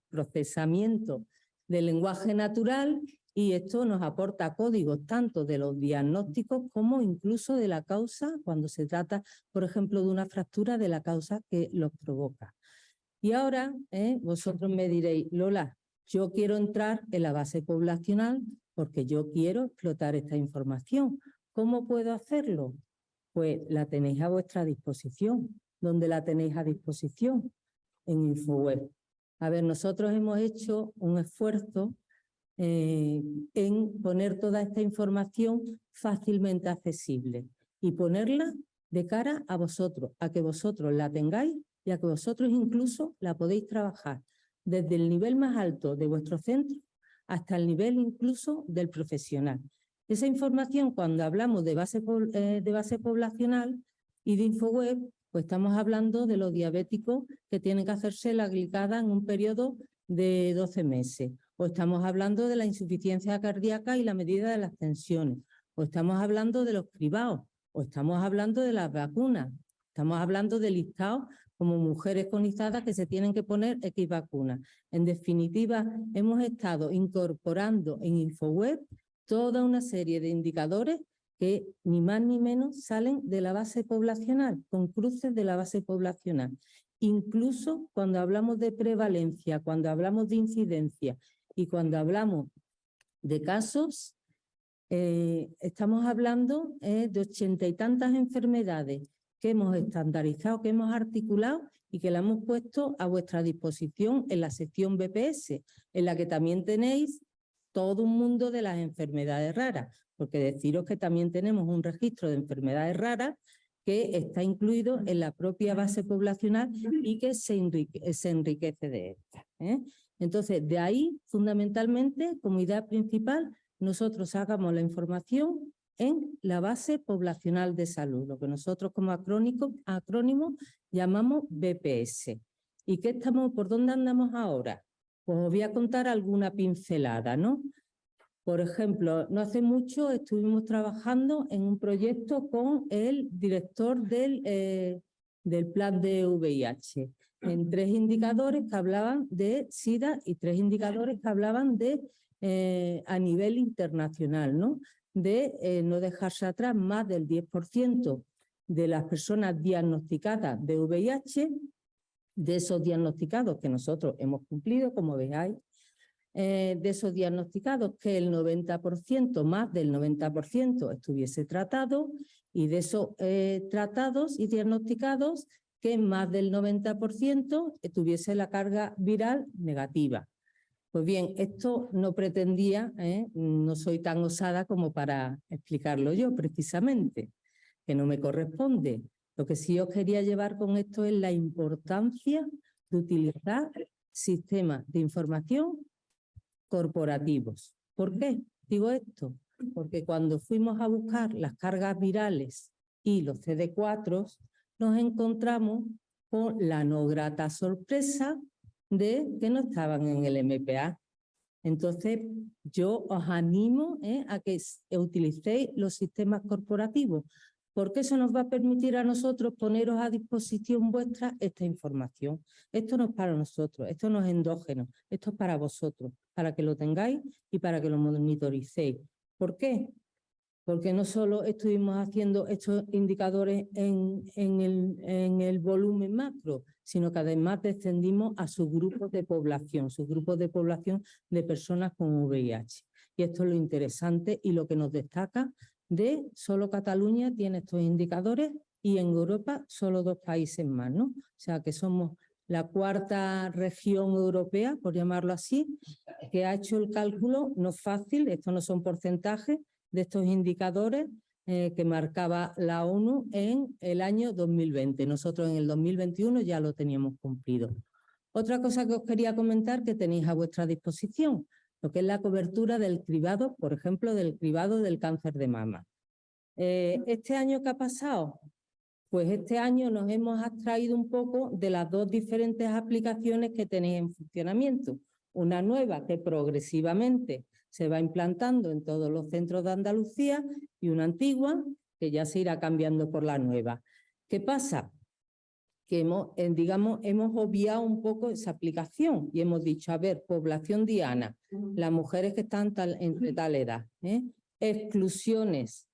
procesamiento del lenguaje natural, y esto nos aporta códigos tanto de los diagnósticos como incluso de la causa, cuando se trata, por ejemplo, de una fractura, de la causa que los provoca. Y ahora vosotros me diréis, Lola, yo quiero entrar en la base poblacional porque yo quiero explotar esta información. ¿Cómo puedo hacerlo? Pues la tenéis a vuestra disposición. ¿Dónde la tenéis a disposición? En Infoweb. A ver, nosotros hemos hecho un esfuerzo en poner toda esta información fácilmente accesible y ponerla de cara a vosotros, a que vosotros la tengáis y a que vosotros incluso la podéis trabajar desde el nivel más alto de vuestro centro hasta el nivel incluso del profesional. Esa información, cuando hablamos de base poblacional y de Infoweb, pues estamos hablando de los diabéticos que tienen que hacerse la glicada en un periodo de 12 meses. O estamos hablando de la insuficiencia cardíaca y la medida de las tensiones. O estamos hablando de los cribados. O estamos hablando de las vacunas. Estamos hablando de listados como mujeres conizadas que se tienen que poner X vacunas. En definitiva, hemos estado incorporando en Infoweb toda una serie de indicadores que ni más ni menos salen de la base poblacional, con cruces de la base poblacional. Incluso cuando hablamos de prevalencia, cuando hablamos de incidencia y cuando hablamos de casos, estamos hablando de 80 y tantas enfermedades que hemos estandarizado, que hemos articulado y que la hemos puesto a vuestra disposición en la sección BPS, en la que también tenéis todo un mundo de las enfermedades raras, porque deciros que también tenemos un registro de enfermedades raras que está incluido en la propia base poblacional y que se enriquece de esta. Entonces, de ahí, fundamentalmente, como idea principal, nosotros sacamos la información en la base poblacional de salud, lo que nosotros como acrónimo llamamos BPS. ¿Y por dónde andamos ahora? Pues os voy a contar alguna pincelada, ¿no? Por ejemplo, no hace mucho estuvimos trabajando en un proyecto con el director del plan de VIH, en 3 indicadores que hablaban de SIDA y 3 indicadores que hablaban de a nivel internacional, ¿no? De no dejarse atrás más del 10% de las personas diagnosticadas de VIH, de esos diagnosticados que nosotros hemos cumplido, como veáis, de esos diagnosticados que el 90%, más del 90% estuviese tratado, y de esos tratados y diagnosticados que más del 90% tuviese la carga viral negativa. Pues bien, esto no pretendía, no soy tan osada como para explicarlo yo precisamente, que no me corresponde. Lo que sí os quería llevar con esto es la importancia de utilizar sistemas de información corporativos. ¿Por qué digo esto? Porque cuando fuimos a buscar las cargas virales y los CD4, nos encontramos con la no grata sorpresa de que no estaban en el MPA. Entonces, yo os animo a que utilicéis los sistemas corporativos, porque eso nos va a permitir a nosotros poneros a disposición vuestra esta información. Esto no es para nosotros, esto no es endógeno, esto es para vosotros, para que lo tengáis y para que lo monitoricéis. ¿Por qué? Porque no solo estuvimos haciendo estos indicadores en el volumen macro, sino que además descendimos a subgrupos de población de personas con VIH. Y esto es lo interesante y lo que nos destaca de solo Cataluña tiene estos indicadores y en Europa solo 2 países más, ¿no? O sea que somos la cuarta región europea, por llamarlo así, que ha hecho el cálculo, no fácil, estos no son porcentajes, de estos indicadores que marcaba la ONU en el año 2020. Nosotros en el 2021 ya lo teníamos cumplido. Otra cosa que os quería comentar que tenéis a vuestra disposición, lo que es la cobertura del cribado, por ejemplo, del cribado del cáncer de mama. ¿Este año qué ha pasado? Pues este año nos hemos abstraído un poco de las dos diferentes aplicaciones que tenéis en funcionamiento. Una nueva que progresivamente se va implantando en todos los centros de Andalucía y una antigua que ya se irá cambiando por la nueva. ¿Qué pasa? Que hemos obviado un poco esa aplicación y hemos dicho, a ver, población diana, las mujeres que están entre tal edad, exclusiones,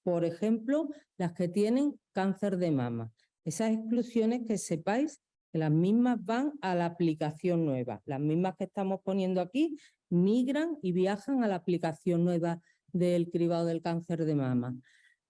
por ejemplo, las que tienen cáncer de mama. Esas exclusiones que sepáis que las mismas van a la aplicación nueva, las mismas que estamos poniendo aquí migran y viajan a la aplicación nueva del cribado del cáncer de mama.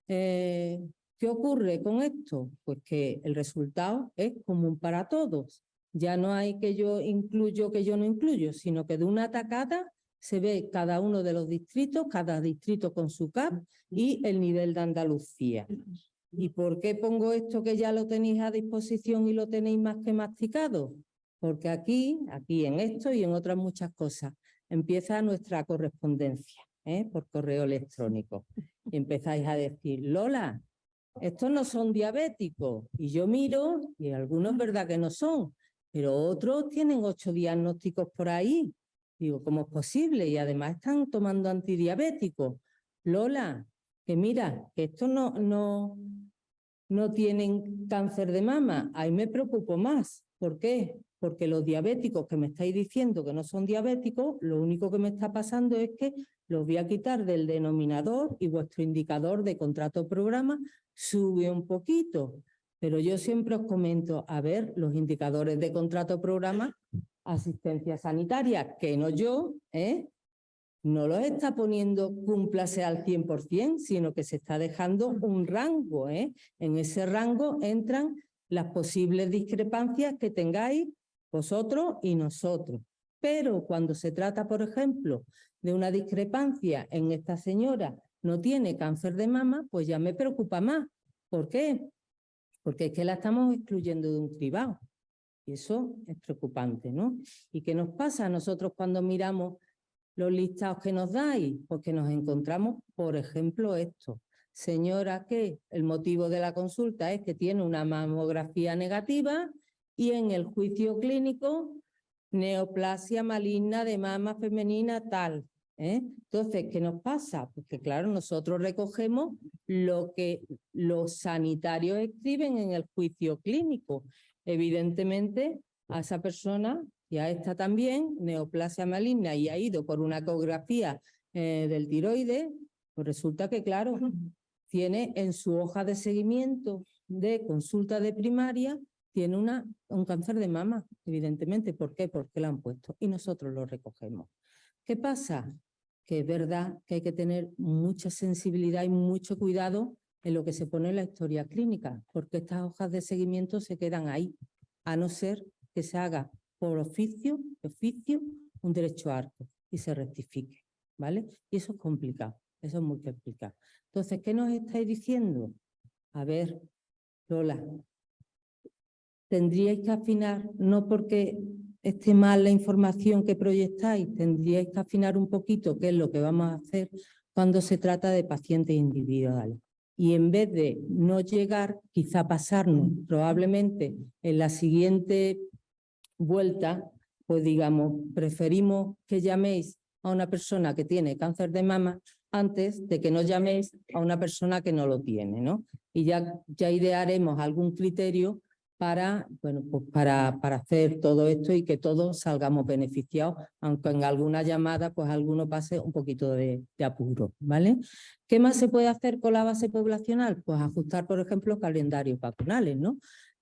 ¿Qué ocurre con esto? Pues que el resultado es común para todos. Ya no hay que yo incluyo, que yo no incluyo, sino que de una tacada se ve cada uno de los distritos, cada distrito con su CAP y el nivel de Andalucía. ¿Y por qué pongo esto que ya lo tenéis a disposición y lo tenéis más que masticado? Porque aquí en esto y en otras muchas cosas, empieza nuestra correspondencia por correo electrónico. Y empezáis a decir, Lola, estos no son diabéticos. Y yo miro, y algunos es verdad que no son, pero otros tienen 8 diagnósticos por ahí. Digo, ¿cómo es posible? Y además están tomando antidiabéticos. Lola, que mira, que estos no tienen cáncer de mama. Ahí me preocupo más. ¿Por qué? Porque los diabéticos que me estáis diciendo que no son diabéticos, lo único que me está pasando es que los voy a quitar del denominador y vuestro indicador de contrato-programa sube un poquito. Pero yo siempre os comento, a ver, los indicadores de contrato-programa, asistencia sanitaria, que no yo, no los está poniendo cúmplase al 100%, sino que se está dejando un rango. En ese rango entran las posibles discrepancias que tengáis vosotros y nosotros. Pero cuando se trata, por ejemplo, de una discrepancia en esta señora no tiene cáncer de mama, pues ya me preocupa más. ¿Por qué? Porque es que la estamos excluyendo de un cribado. Y eso es preocupante, ¿no? ¿Y qué nos pasa a nosotros cuando miramos los listados que nos dais? Porque nos encontramos, por ejemplo, esto. Señora, que el motivo de la consulta es que tiene una mamografía negativa y en el juicio clínico neoplasia maligna de mama femenina tal. Entonces, ¿qué nos pasa? Pues que claro, nosotros recogemos lo que los sanitarios escriben en el juicio clínico. Evidentemente, a esa persona y a esta también, neoplasia maligna, y ha ido por una ecografía del tiroides, pues resulta que, claro, tiene en su hoja de seguimiento de consulta de primaria, tiene un cáncer de mama, evidentemente. ¿Por qué? Porque lo han puesto y nosotros lo recogemos. ¿Qué pasa? Que es verdad que hay que tener mucha sensibilidad y mucho cuidado en lo que se pone en la historia clínica, porque estas hojas de seguimiento se quedan ahí, a no ser que se haga por oficio un derecho a arco y se rectifique, ¿vale? Y eso es complicado, eso es muy complicado. Entonces, ¿qué nos estáis diciendo? A ver, Lola, tendríais que afinar, no porque esté mal la información que proyectáis, tendríais que afinar un poquito qué es lo que vamos a hacer cuando se trata de pacientes individuales. Y en vez de no llegar, quizá pasarnos probablemente en la siguiente vuelta, pues digamos, preferimos que llaméis a una persona que tiene cáncer de mama antes de que no llaméis a una persona que no lo tiene, ¿no? Y ya idearemos algún criterio para, bueno, pues para hacer todo esto y que todos salgamos beneficiados, aunque en alguna llamada pues alguno pase un poquito de apuro, ¿vale? ¿Qué más se puede hacer con la base poblacional? Pues ajustar, por ejemplo, calendarios vacunales, ¿no?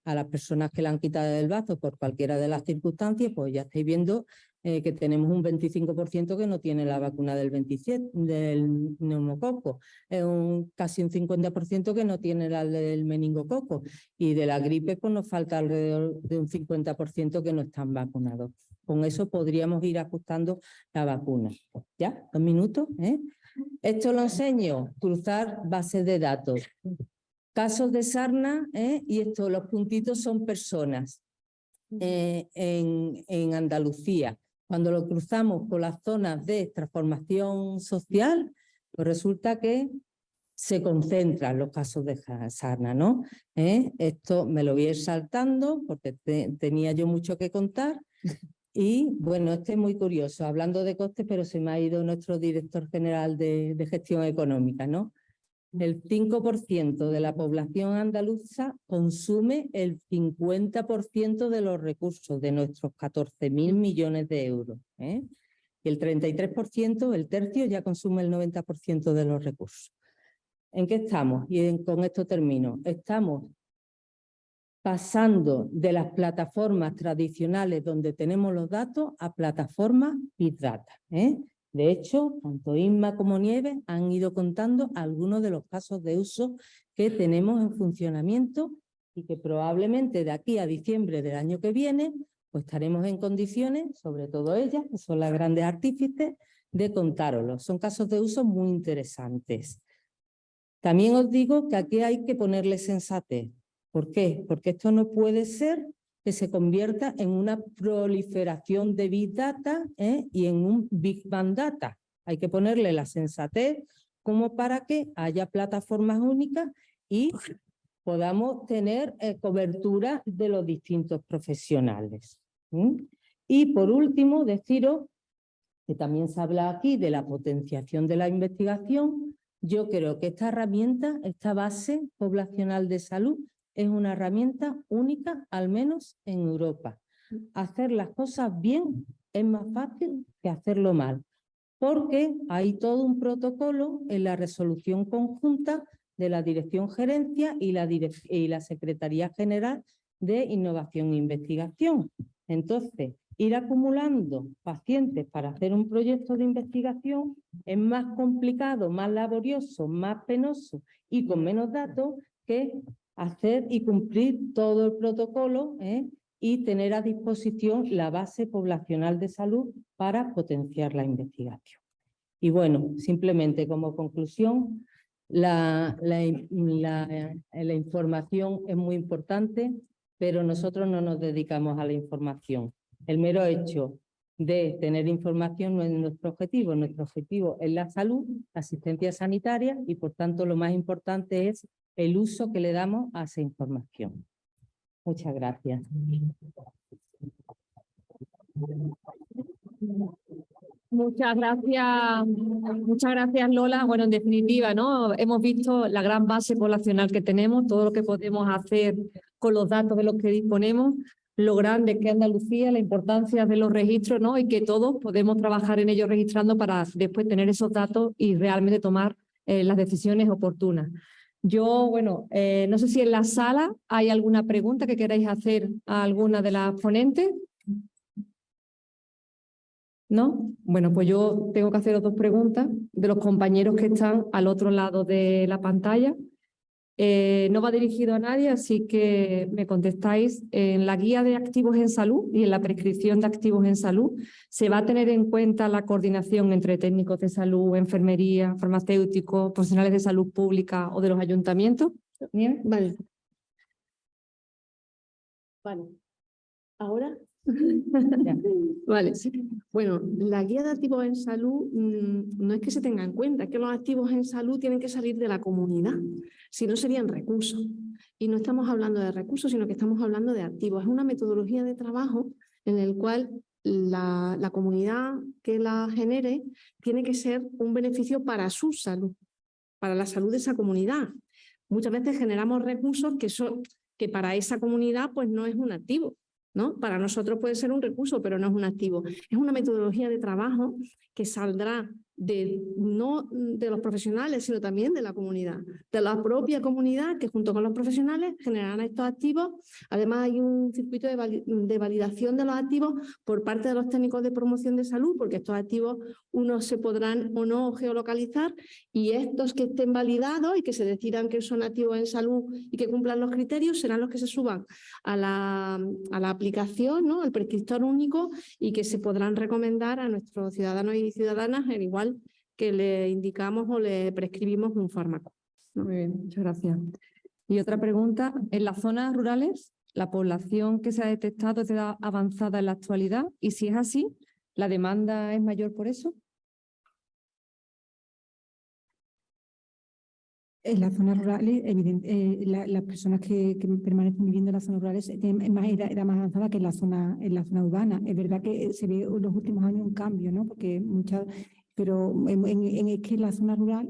A las personas que la han quitado del bazo por cualquiera de las circunstancias, pues ya estáis viendo que tenemos un 25% que no tiene la vacuna del neumococo, casi un 50% que no tiene la del meningococo, y de la gripe pues nos falta alrededor de un 50% que no están vacunados. Con eso podríamos ir ajustando la vacuna. ¿Ya? 2 minutos. Esto lo enseño, cruzar bases de datos. Casos de sarna, y esto, los puntitos son personas en Andalucía. Cuando lo cruzamos con las zonas de transformación social, pues resulta que se concentran los casos de sarna, ¿no? Esto me lo voy a ir saltando porque tenía yo mucho que contar. Y bueno, este es muy curioso, hablando de costes, pero se me ha ido nuestro director general de gestión económica, ¿no? El 5% de la población andaluza consume el 50% de los recursos de nuestros 14.000 millones de euros. Y el 33%, el tercio, ya consume el 90% de los recursos. ¿En qué estamos? Y con esto termino. Estamos pasando de las plataformas tradicionales donde tenemos los datos a plataformas Big Data. De hecho, tanto Inma como Nieves han ido contando algunos de los casos de uso que tenemos en funcionamiento y que probablemente de aquí a diciembre del año que viene pues estaremos en condiciones, sobre todo ellas, que son las grandes artífices, de contároslos. Son casos de uso muy interesantes. También os digo que aquí hay que ponerle sensatez. ¿Por qué? Porque esto no puede ser que se convierta en una proliferación de Big Data y en un Big Bang Data. Hay que ponerle la sensatez como para que haya plataformas únicas y podamos tener cobertura de los distintos profesionales. Y por último, deciros que también se habla aquí de la potenciación de la investigación. Yo creo que esta herramienta, esta base poblacional de salud, es una herramienta única, al menos en Europa. Hacer las cosas bien es más fácil que hacerlo mal, porque hay todo un protocolo en la resolución conjunta de la Dirección Gerencia y la Secretaría General de Innovación e Investigación. Entonces, ir acumulando pacientes para hacer un proyecto de investigación es más complicado, más laborioso, más penoso y con menos datos que hacer y cumplir todo el protocolo y tener a disposición la base poblacional de salud para potenciar la investigación. Y bueno, simplemente como conclusión, la información es muy importante, pero nosotros no nos dedicamos a la información. El mero hecho de tener información no es nuestro objetivo es la salud, la asistencia sanitaria y por tanto lo más importante es el uso que le damos a esa información. Muchas gracias. Muchas gracias Lola. Bueno, en definitiva, ¿no? Hemos visto la gran base poblacional que tenemos, todo lo que podemos hacer con los datos de los que disponemos, lo grande que es Andalucía, la importancia de los registros, ¿no? Y que todos podemos trabajar en ellos registrando para después tener esos datos y realmente tomar las decisiones oportunas. Yo, bueno, no sé si en la sala hay alguna pregunta que queráis hacer a alguna de las ponentes. ¿No? Bueno, pues yo tengo que haceros 2 preguntas de los compañeros que están al otro lado de la pantalla. No va dirigido a nadie, así que me contestáis. En la guía de activos en salud y en la prescripción de activos en salud, ¿se va a tener en cuenta la coordinación entre técnicos de salud, enfermería, farmacéuticos, profesionales de salud pública o de los ayuntamientos? ¿Nieves? Vale. Vale. ¿Ahora? Vale. Bueno, la guía de activos en salud no es que se tenga en cuenta, es que los activos en salud tienen que salir de la comunidad, si no serían recursos. Y no estamos hablando de recursos, sino que estamos hablando de activos. Es una metodología de trabajo en el cual la comunidad que la genere tiene que ser un beneficio para su salud, para la salud de esa comunidad. Muchas veces generamos recursos que para esa comunidad pues no es un activo, ¿no? Para nosotros puede ser un recurso, pero no es un activo. Es una metodología de trabajo que saldrá no de los profesionales, sino también de la comunidad, de la propia comunidad que junto con los profesionales generarán estos activos. Además hay un circuito de validación de los activos por parte de los técnicos de promoción de salud, porque estos activos unos se podrán o no geolocalizar, y estos que estén validados y que se decidan que son activos en salud y que cumplan los criterios serán los que se suban a la aplicación, ¿no?, al prescriptor único, y que se podrán recomendar a nuestros ciudadanos y ciudadanas, al igual que le indicamos o le prescribimos un fármaco, ¿no? Muy bien, muchas gracias. Y otra pregunta, ¿en las zonas rurales la población que se ha detectado es de edad avanzada en la actualidad? Y si es así, ¿la demanda es mayor por eso? En las zonas rurales, las personas que permanecen viviendo en las zonas rurales tienen más edad más avanzada que en la zona urbana. Es verdad que se ve en los últimos años un cambio, ¿no? Porque pero es que en la zona rural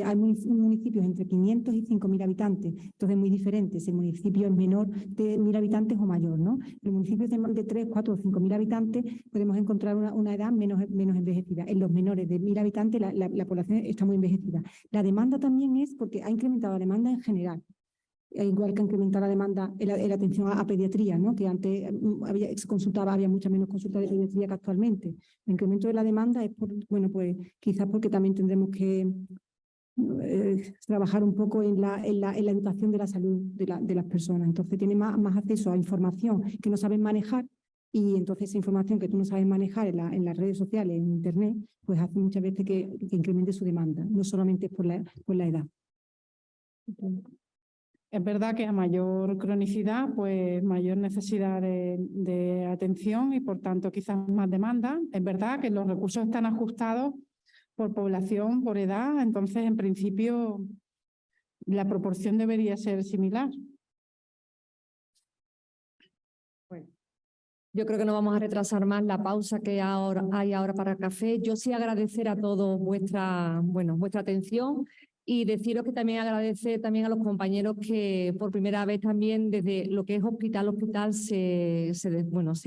hay municipios entre 500 y 5.000 habitantes, entonces muy diferentes. El municipio es menor de 1.000 habitantes o mayor, ¿no? En los municipios de 3, 4 o 5.000 habitantes podemos encontrar una edad menos envejecida. En los menores de 1.000 habitantes la población está muy envejecida. La demanda también es porque ha incrementado la demanda en general. Igual que ha incrementado la demanda en la atención a pediatría, ¿no? Que antes se consultaba, había mucha menos consulta de pediatría que actualmente. El incremento de la demanda es bueno, pues quizás porque también tendremos que trabajar un poco en la educación de la salud de las personas. Entonces tiene más acceso a información que no saben manejar, y entonces esa información que tú no sabes manejar en las redes sociales, en internet, pues hace muchas veces que incremente su demanda, no solamente por la edad. Es verdad que a mayor cronicidad, pues mayor necesidad de atención y por tanto quizás más demanda. Es verdad que los recursos están ajustados por población, por edad, entonces en principio la proporción debería ser similar. Yo creo que no vamos a retrasar más la pausa que hay ahora para el café. Yo sí agradecer a todos vuestra atención y deciros que también agradecer también a los compañeros que por primera vez también desde lo que es hospital se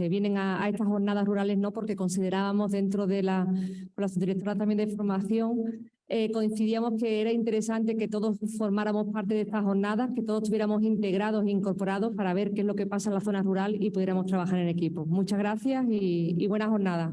vienen a estas jornadas rurales, no porque considerábamos dentro de con la subdirectora también de formación, coincidíamos que era interesante que todos formáramos parte de estas jornadas, que todos estuviéramos integrados e incorporados para ver qué es lo que pasa en la zona rural y pudiéramos trabajar en equipo. Muchas gracias y buena jornada.